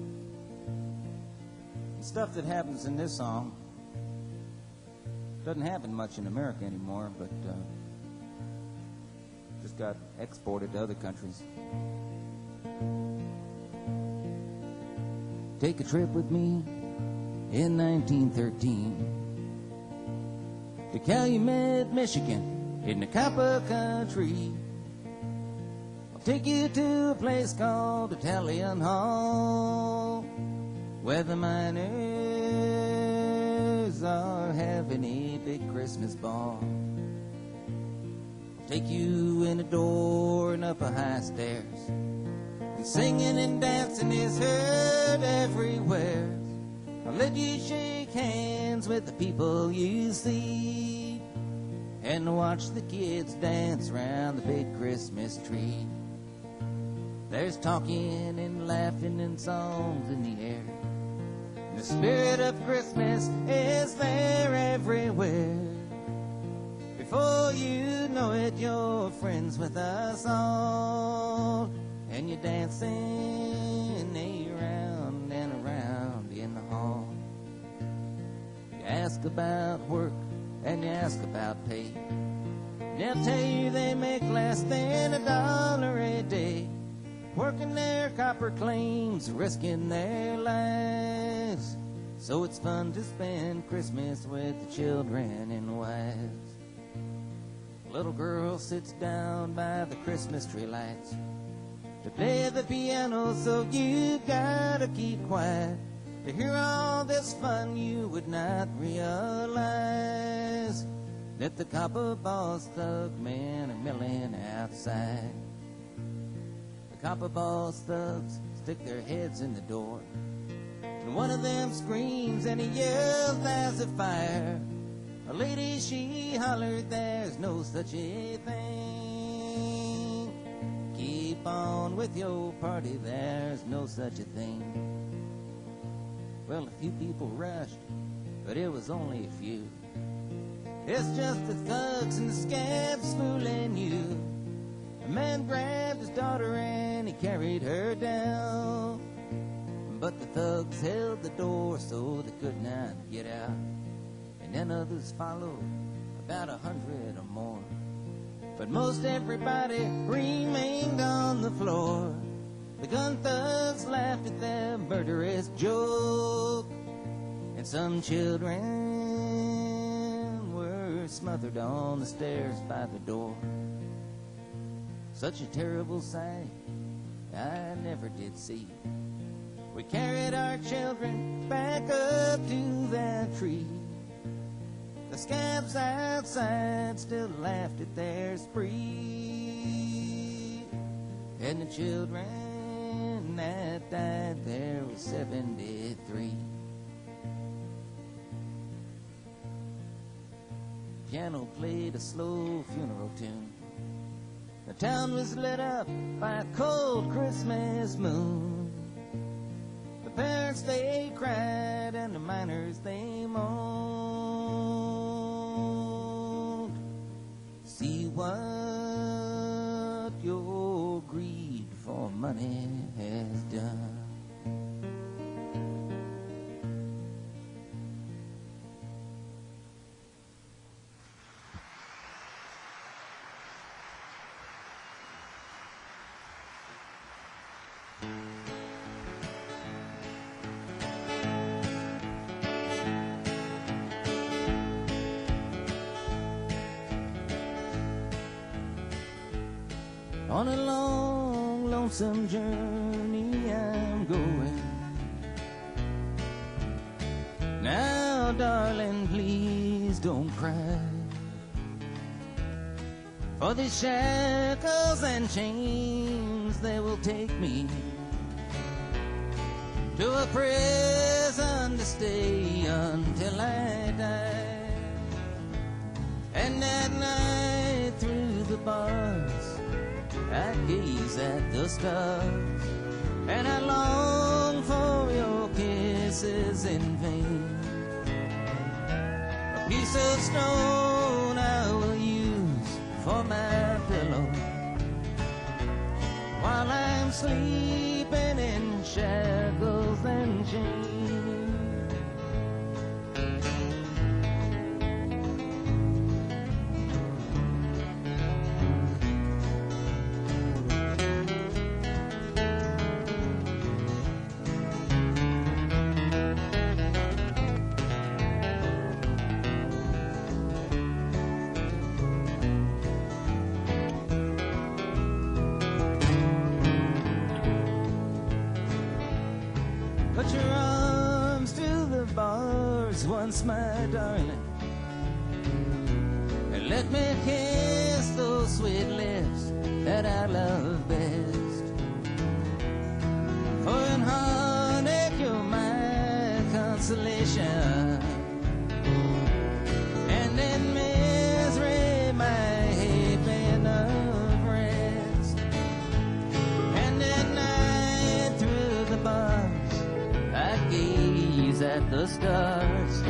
The stuff that happens in this song doesn't happen much in America anymore, but just got exported to other countries. Take a trip with me in 1913 to Calumet, Michigan, in the copper country. Take you to a place called Italian Hall, where the miners are having a big Christmas ball. Take you in a door and up a high stairs, and singing and dancing is heard everywhere. I'll let you shake hands with the people you see, and watch the kids dance around the big Christmas tree. There's talking and laughing and songs in the air. The spirit of Christmas is there everywhere. Before you know it, you're friends with us all, and you're dancing around and around in the hall. You ask about work and you ask about pay. They'll tell you they make less than $1 a day, working their copper claims, risking their lives. So it's fun to spend Christmas with the children and wives. A little girl sits down by the Christmas tree lights to play the piano, so you gotta keep quiet. To hear all this fun, you would not realize that the copper boss thug men are milling outside. Copper boss thugs stick their heads in the door, and one of them screams and he yells, "There's a fire!" A lady, she hollered, "There's no such a thing. Keep on with your party, there's no such a thing." Well, a few people rushed, but it was only a few. It's just the thugs and the scabs fooling you. A man grabbed his daughter and he carried her down, but the thugs held the door so they could not get out. And then others followed, about 100 or more, but most everybody remained on the floor. The gun thugs laughed at their murderous joke, and some children were smothered on the stairs by the door. Such a terrible sight I never did see. We carried our children back up to that tree. The scabs outside still laughed at their spree, and the children that died there was 73. Piano played a slow funeral tune. The town was lit up by a cold Christmas moon. The parents, they cried, and the miners, they moaned. See what your greed for money has done. On a long, lonesome journey I'm going. Now, darling, please don't cry. For these shackles and chains, they will take me to a prison to stay until I die. And at night through the bars I gaze at the stars, and I long for your kisses in vain. A piece of stone I will use for my pillow while I'm sleeping in shackles and chains. Put your arms to the bars once, my darling, and let me kiss those sweet lips that I love best. For in heartache you're my consolation, and in misery my haven of rest. And at night through the bars I gaze at the stars,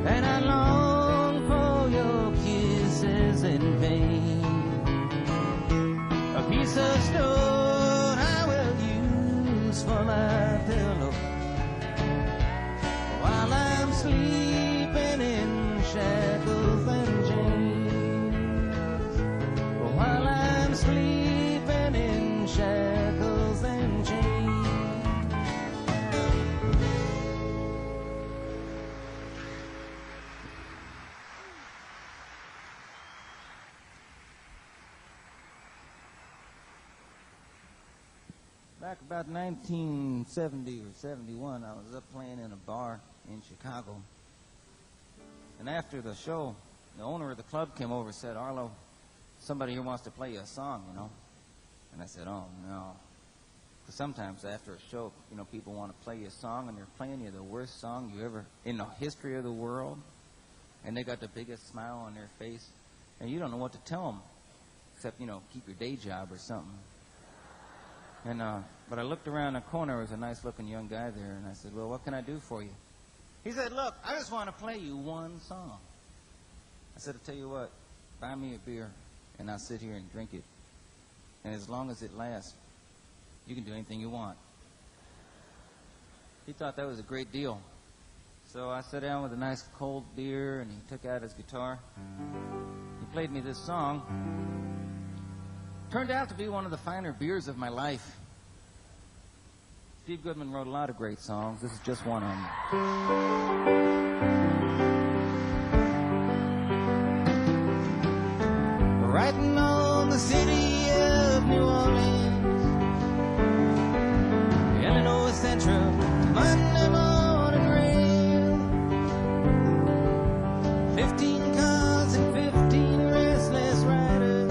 and I long for your kisses in vain. A piece of stone I will use for my pillow while I'm sleeping in shackles and chains. While I'm sleeping in shackles and chains. Back about 1970 or 71, I was up playing in a bar in Chicago. And after the show, the owner of the club came over and said, "Arlo, somebody here wants to play you a song, you know." And I said, "Oh, no." Because sometimes after a show, you know, people want to play you a song, and they're playing you the worst song you ever, in the history of the world. And they got the biggest smile on their face. And you don't know what to tell them, except, you know, keep your day job or something. And, but I looked around the corner, there was a nice-looking young guy there, and I said, "Well, what can I do for you?" He said, "Look, I just want to play you one song." I said, "I'll tell you what, buy me a beer, and I'll sit here and drink it. And as long as it lasts, you can do anything you want." He thought that was a great deal. So I sat down with a nice cold beer, and he took out his guitar. He played me this song. Turned out to be one of the finer beers of my life. Steve Goodman wrote a lot of great songs. This is just one of them. Writing on the city of New Orleans, Illinois Central, Monday morning rail. 15 cars and 15 restless riders,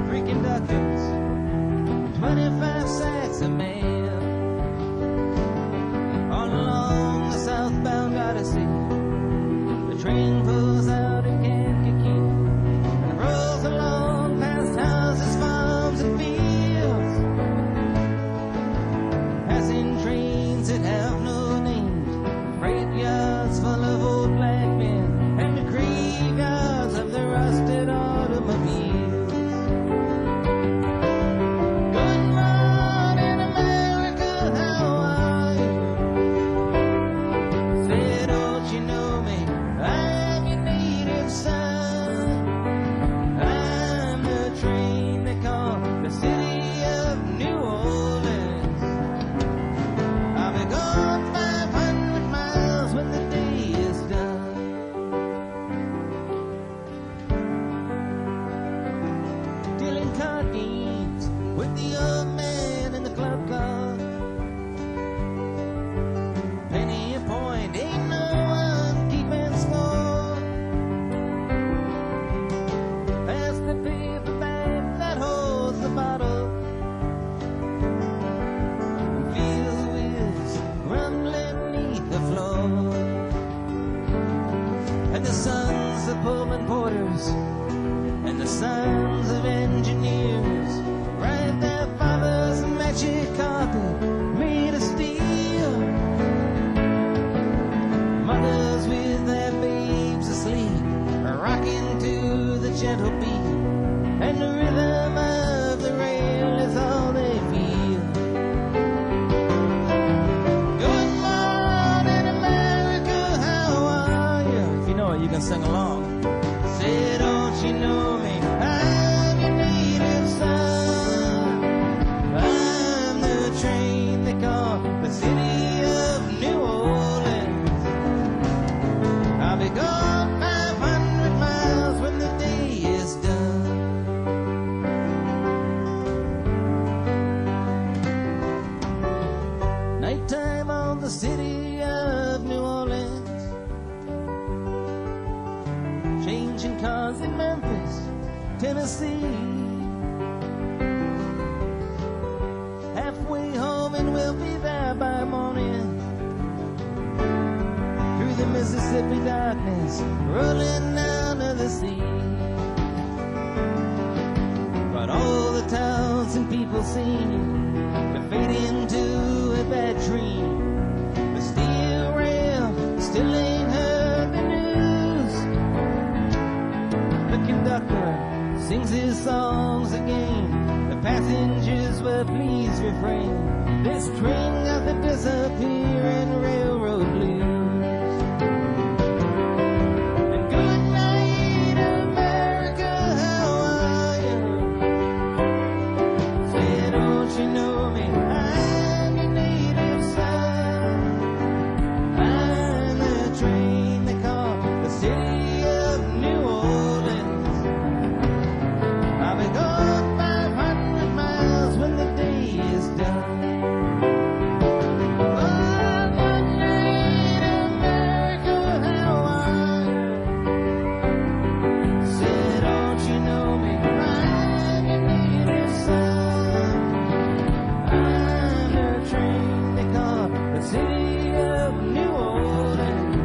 3 conductors, 25 sacks of mail. All along the southbound Odyssey, the train pulls out at Kankakee and rolls along past houses, farms, and fields, passing trains that have no names, freight yards full of old black Pullman porters and the sons of engineers ride their father's magic carpet made of steel. Mothers with their babes asleep are rocking to the gentle beat, and the rhythm of the rail is all they feel. Good morning, America, how are you? If you know it, you can sing along. Say, don't you know me? I'm your native son. I'm the train they call the city of New Orleans. I'll be gone 500 miles when the day is done. Nighttime on the city of New Orleans, changing cars in Memphis, Tennessee. Halfway home and we'll be there by morning. Through the Mississippi darkness, rolling down to the sea. But all the towns and people seem to fade into a bad dream. The steel rail still ain't heard the news. The conductor sings his songs again. The passengers will please refrain. This train got the disappearing railroad blues. And good night, America, how are you? Say, don't you know me? I'm your native son. I'm the train they call the city of New Orleans. I'll be gone 500 miles when the day is done. Oh, good night, America, how are you? Say, don't you know me? I'm your native son. I'm the train they call the city of New Orleans.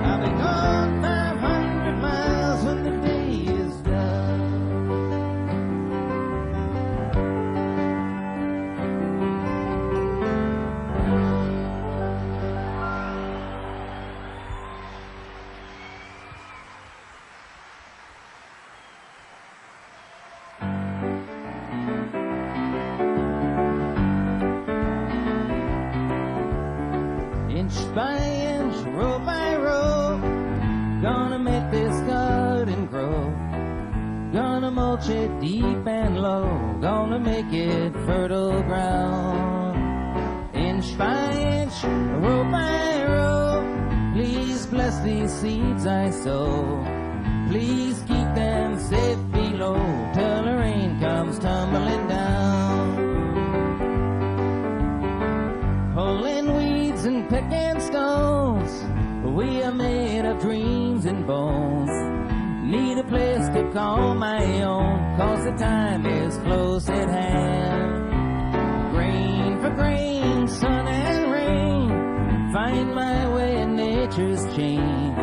I'll be gone 500 miles when the day is done. Inch by inch, row by row, gonna make this garden grow. Gonna mulch it deep and low, gonna make it fertile ground. Inch by inch, row by row, please bless these seeds I sow. Please keep them safe below till the rain comes tumbling down. Pulling weeds and picking stones, we are made of dreams and bones. Need a place to call my own, 'cause the time is close at hand. Grain for grain, sun and rain, find my way in nature's chain.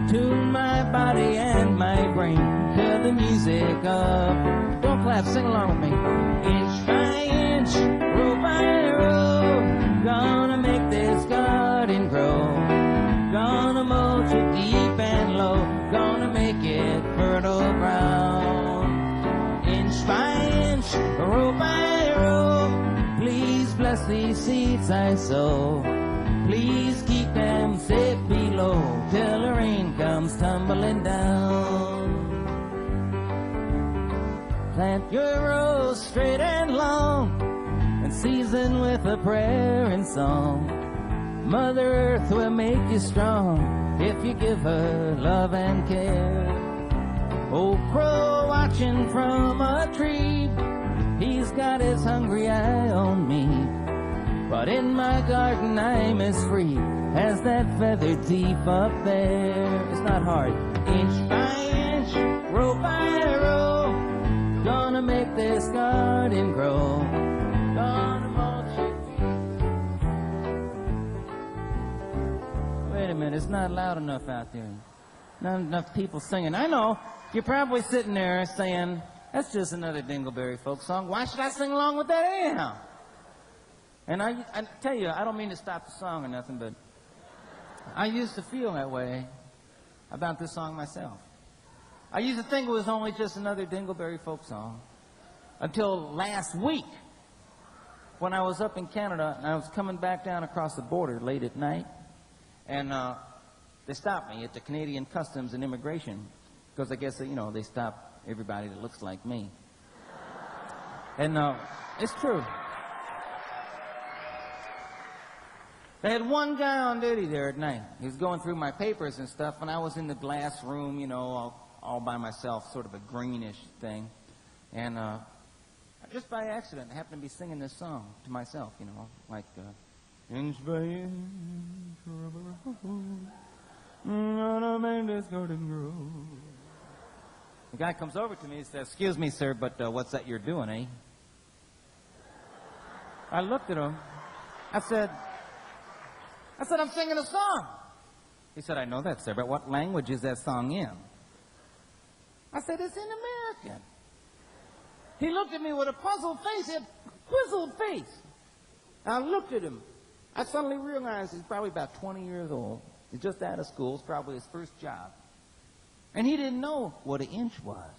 Tune my body and my brain to the music of, don't clap, sing along with me. Inch by inch, row by row, gonna make this garden grow. Gonna mulch it deep and low, gonna make it fertile ground. Inch by inch, row by row, please bless these seeds I sow. Please keep them safe below till the rain comes tumbling down. Plant your rows straight and long, and season with a prayer and song. Mother Earth will make you strong if you give her love and care. Old crow watching from a tree, he's got his hungry eye on me. But in my garden I'm as free as that feathered thief up there. It's not hard. Inch by inch, row by row, gonna make this garden grow. Gonna mulch it. Wait a minute, it's not loud enough out there. Not enough people singing. I know. You're probably sitting there saying, that's just another Dingleberry folk song. Why should I sing along with that anyhow? And I tell you, I don't mean to stop the song or nothing, but I used to feel that way about this song myself. I used to think it was only just another Dingleberry folk song until last week when I was up in Canada and I was coming back down across the border late at night, and they stopped me at the Canadian Customs and Immigration because I guess, you know, they stop everybody that looks like me. And it's true. They had one guy on duty there at night. He was going through my papers and stuff, and I was in the glass room, you know, all by myself, sort of a greenish thing. And just by accident, I happened to be singing this song to myself, you know, like, inch by inch, gonna make this garden grow. The guy comes over to me and says, excuse me, sir, but what's that you're doing, eh? I looked at him. I said, I'm singing a song. He said, I know that, sir, but what language is that song in? I said, it's in American. He looked at me with a puzzled face, a quizzled face. I looked at him. I suddenly realized he's probably about 20 years old. He's just out of school. It's probably his first job. And he didn't know what an inch was.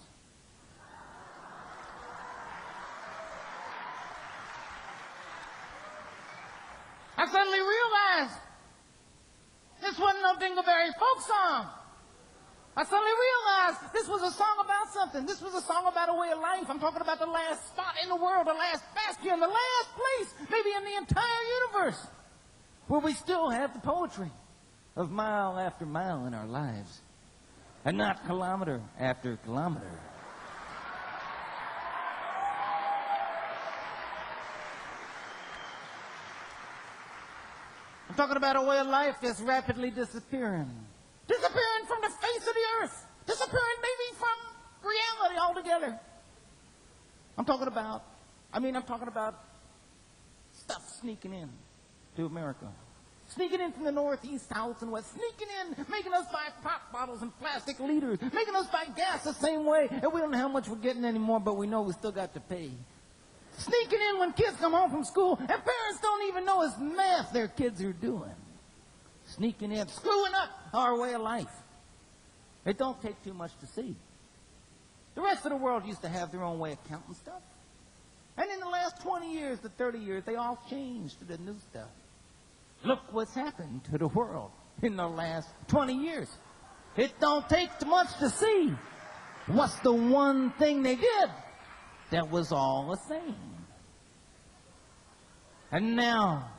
I suddenly realized this wasn't no Dingleberry folk song. I suddenly realized this was a song about something. This was a song about a way of life. I'm talking about the last spot in the world, the last bastion, the last place, maybe in the entire universe, where we still have the poetry of mile after mile in our lives, and not kilometer after kilometer. I'm talking about a way of life that's rapidly disappearing. Disappearing from the face of the earth. Disappearing maybe from reality altogether. I'm talking about stuff sneaking in to America. Sneaking in from the north, east, south, and west. Sneaking in, making us buy pop bottles and plastic liters. Making us buy gas the same way. And we don't know how much we're getting anymore, but we know we still got to pay. Sneaking in when kids come home from school, and parents don't even know it's math their kids are doing. Sneaking in, screwing up our way of life. It don't take too much to see. The rest of the world used to have their own way of counting stuff. And in the last 20 years to 30 years, they all changed to the new stuff. Look what's happened to the world in the last 20 years. It don't take much to see. What's the one thing they did that was all the same? And now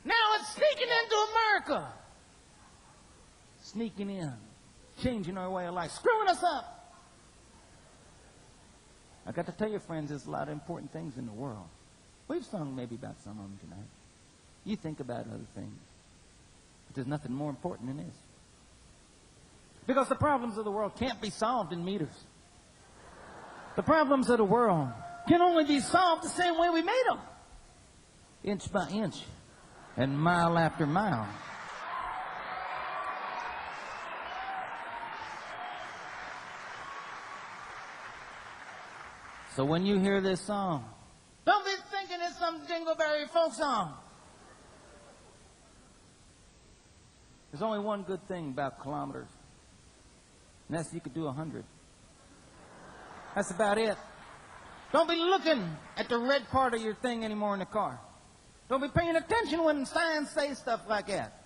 it's sneaking into America. Sneaking in, changing our way of life, screwing us up. I got to tell you, friends, there's a lot of important things in the world. We've sung maybe about some of them tonight. You think about other things. But there's nothing more important than this. Because the problems of the world can't be solved in meters. The problems of the world can only be solved the same way we made them. Inch by inch and mile after mile. So when you hear this song, don't be thinking it's some Dingleberry folk song. There's only one good thing about kilometers, and that's you could do 100. That's about it. Don't be looking at the red part of your thing anymore in the car. Don't be paying attention when signs say stuff like that.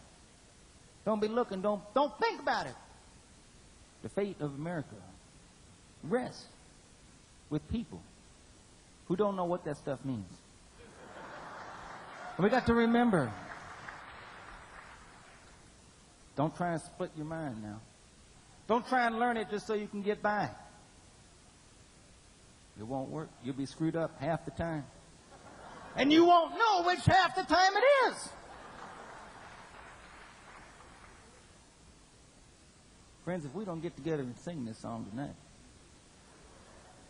Don't be looking. Don't think about it. The fate of America rests with people who don't know what that stuff means. And we got to remember, don't try and split your mind now. Don't try and learn it just so you can get by. It won't work. You'll be screwed up half the time. And you won't know which half the time it is. Friends, if we don't get together and sing this song tonight,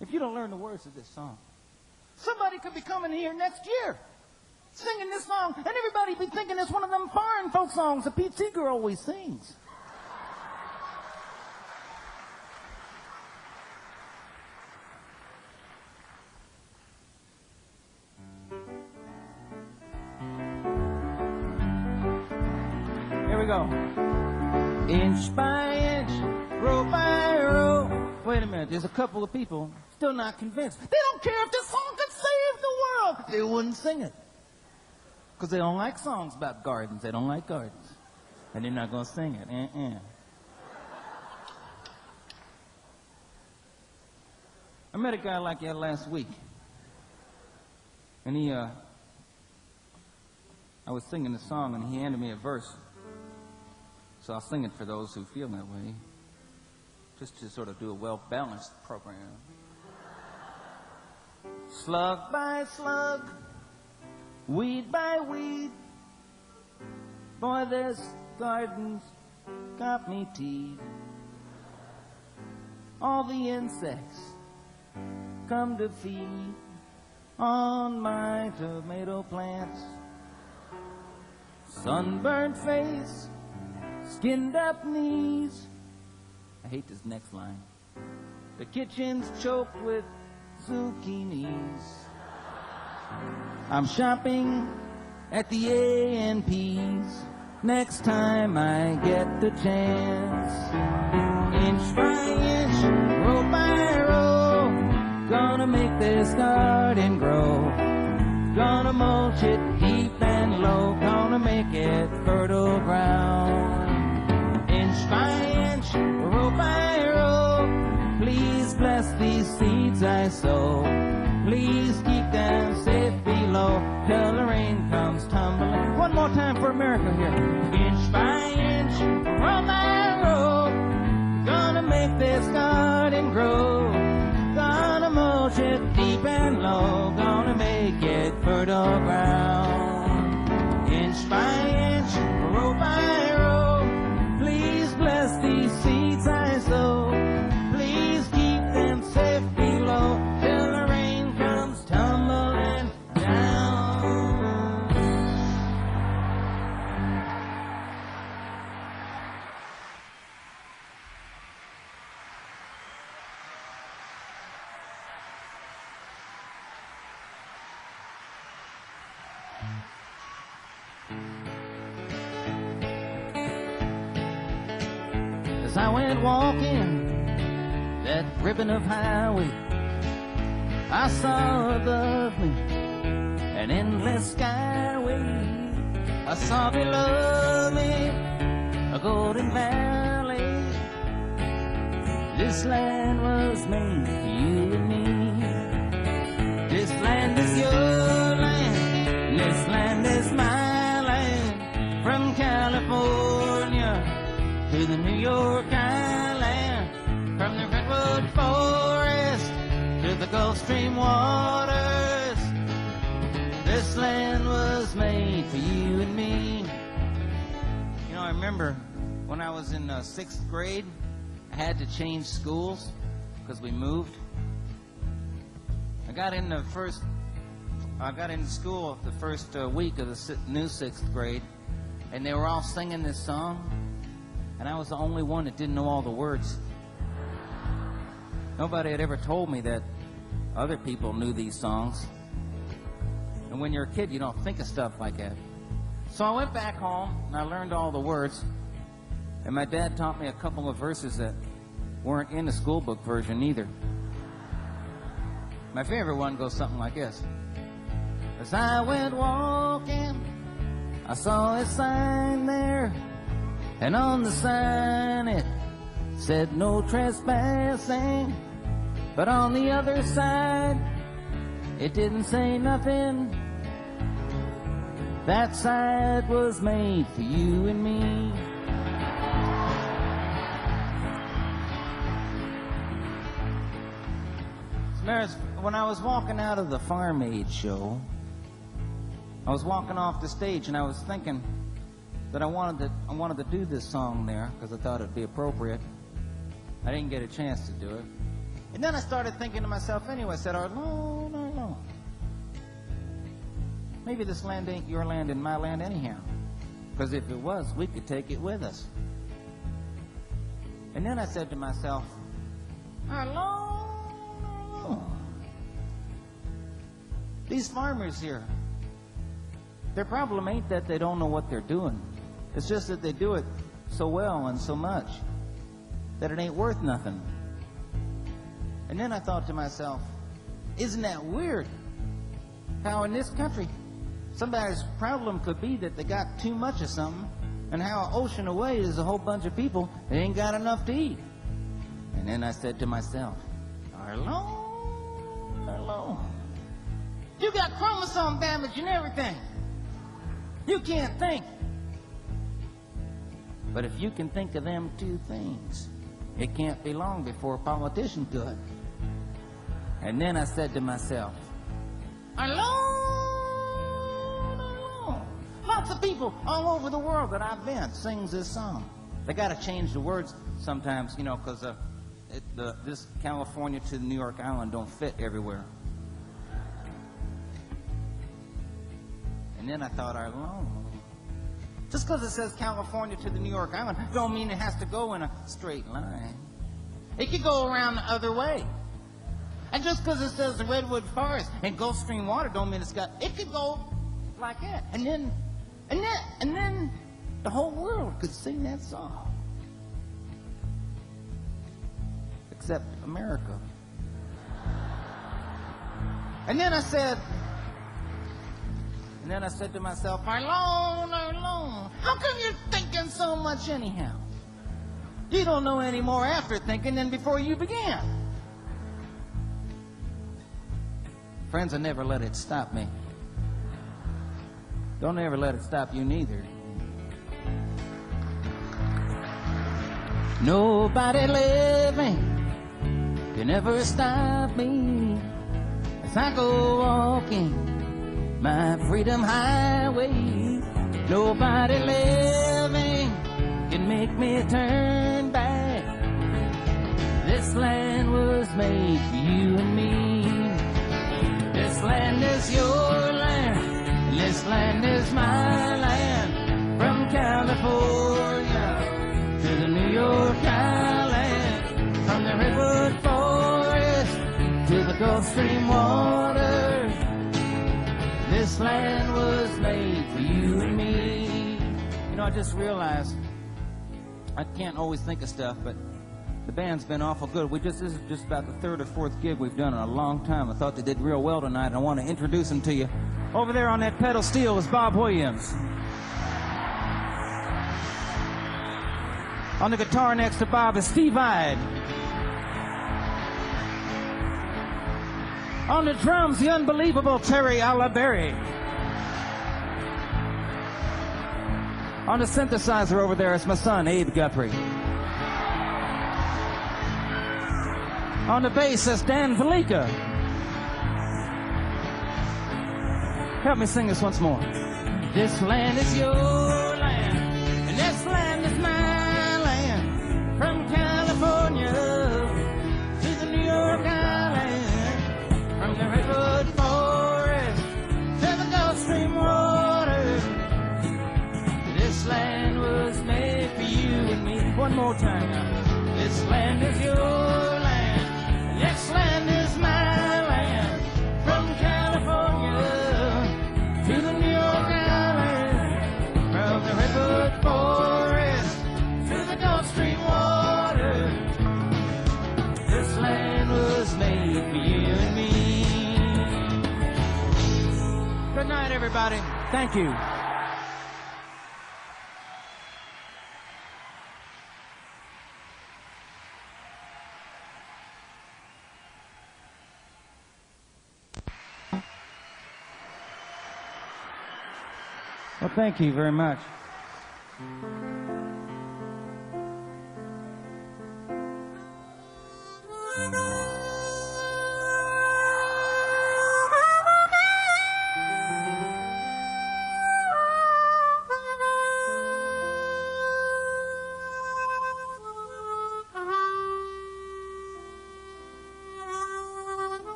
if you don't learn the words of this song, somebody could be coming here next year singing this song, and everybody be thinking it's one of them foreign folk songs that Pete Seeger always sings. Inch by inch, row by row. Wait a minute, there's a couple of people still not convinced. They don't care if this song could save the world. They wouldn't sing it. Because they don't like songs about gardens. They don't like gardens. And they're not going to sing it. I met a guy like that last week. And I was singing a song and he handed me a verse. So I'll sing it for those who feel that way. Just to sort of do a well-balanced program. Slug by slug, weed by weed. Boy, this garden's got me teed. All the insects come to feed on my tomato plants. Sunburned face, skinned up knees. I hate this next line. The kitchen's choked with zucchinis. I'm shopping at the A&P's next time I get the chance. Inch by inch, row by row, gonna make this garden grow. Gonna mulch it deep and low, gonna make it fertile ground. Inch by inch, row by row, please bless these seeds I sow. Please keep them safe below till the rain comes tumbling. One more time for America here. Inch by inch, row by row, gonna make this garden grow. Gonna mulch it deep and low, gonna make it fertile ground. Inch by inch, row by row, please bless these seeds I sow. Please keep them safe below till the rain comes tumbling down. As I went walking that ribbon of highway, I saw above me an endless skyway. I saw below me a golden valley. This land was made for you and me. This land is your land, this land is my land. From California to the New York Island, from the redwood forest to the Gulf Stream waters, this land was made for you and me. You know, I remember when I was in 6th grade, I had to change schools because we moved. I got into school the first week of the new 6th grade, and they were all singing this song, and I was the only one that didn't know all the words. Nobody had ever told me that other people knew these songs. And when you're a kid, you don't think of stuff like that. So I went back home, and I learned all the words. And my dad taught me a couple of verses that weren't in the school book version either. My favorite one goes something like this. As I went walking, I saw a sign there, and on the sign it said no trespassing. But on the other side, it didn't say nothing. That side was made for you and me. When I was walking out of the Farm Aid show, I was walking off the stage and I was thinking that I wanted to do this song there because I thought it'd be appropriate. I didn't get a chance to do it. And then I started thinking to myself anyway. I said, Arlo, no. Maybe this land ain't your land and my land anyhow. Because if it was, we could take it with us. And then I said to myself, Arlo, these farmers here, their problem ain't that they don't know what they're doing. It's just that they do it so well and so much that it ain't worth nothing. And then I thought to myself, isn't that weird? How in this country, somebody's problem could be that they got too much of something, and how an ocean away is a whole bunch of people that ain't got enough to eat. And then I said to myself, Arlo, you got chromosome damage and everything. You can't think. But if you can think of them two things, it can't be long before a politician could. And then I said to myself, Arlo. Lots of people all over the world that I've been sings this song. They got to change the words sometimes, you know, because this California to New York Island don't fit everywhere. And then I thought, Arlo, just because it says California to the New York Island don't mean it has to go in a straight line. It could go around the other way. And just because it says the Redwood Forest and Gulf Stream water don't mean it could go like that. And then the whole world could sing that song. Except America. And then I said to myself, Arlo, how come you're thinking so much anyhow? You don't know any more after thinking than before you began. Friends, I never let it stop me. Don't ever let it stop you neither. Nobody living can ever stop me as I go walking my freedom highway. Nobody living can make me turn back. This land was made for you and me. This land is your land, and this land is my land. From California to the New York Island, from the Redwood Forest to the Gulf Stream water. This land was made for you and me. You know, I just realized I can't always think of stuff, but the band's been awful good. This is just about the third or fourth gig we've done in a long time. I thought they did real well tonight, and I want to introduce them to you. Over there on that pedal steel is Bob Williams. On the guitar next to Bob is Steve Ide. On the drums, the unbelievable Terry Alaberry. On the synthesizer over there is my son, Abe Guthrie. On the bass is Dan Velika. Help me sing this once more. This land is your land, and this land is my land. From California to the New York Island, from the Redwood Forest to the Gulf Stream water. This land was made for you and me. One more time now. This land is your land, and this land is my land. From California to the New York Island, from the Redwood Forest to the Gulf Stream water. This land was made for you and me. Good night, everybody. Thank you. Well, thank you very much.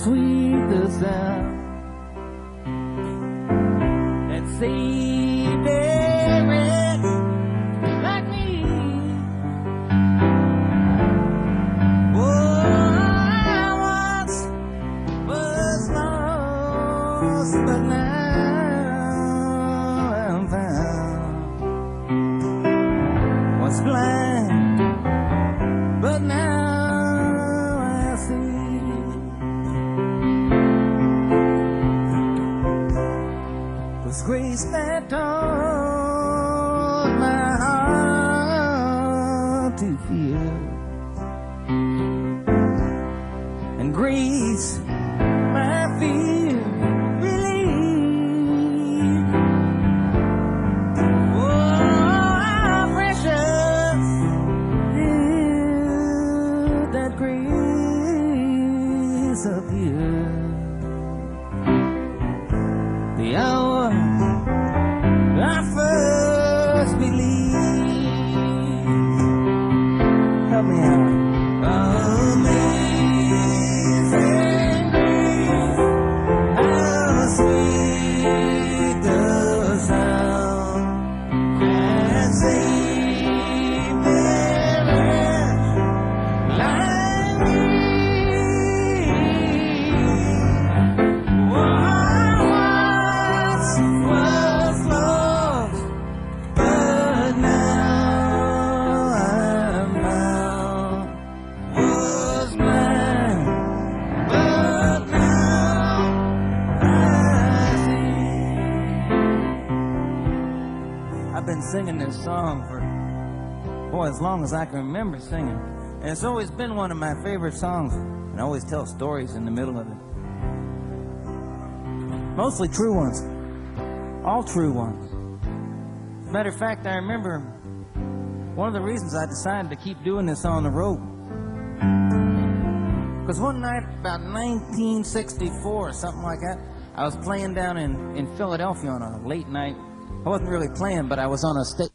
sweet the sound that saved a wretch like me. Oh, I once was lost, but now I'm found. Was blind, but now I see. Was grace that taught my heart to fear, and grace my fear relieved. Oh, how precious did that grace appear. The hour I first believed. Help me out. Amazing grace, how sweet the sound that saved a wretch like me. Oh, I was lost, but now I'm found. Was blind, but now I see. I've been singing this song for, boy, as long as I can remember singing. And it's always been one of my favorite songs. And I always tell stories in the middle of it. Mostly true ones. All true ones. As a matter of fact, I remember one of the reasons I decided to keep doing this on the road. Because one night, about 1964 or something like that, I was playing down in Philadelphia on a late night. I wasn't really playing, but I was on a state.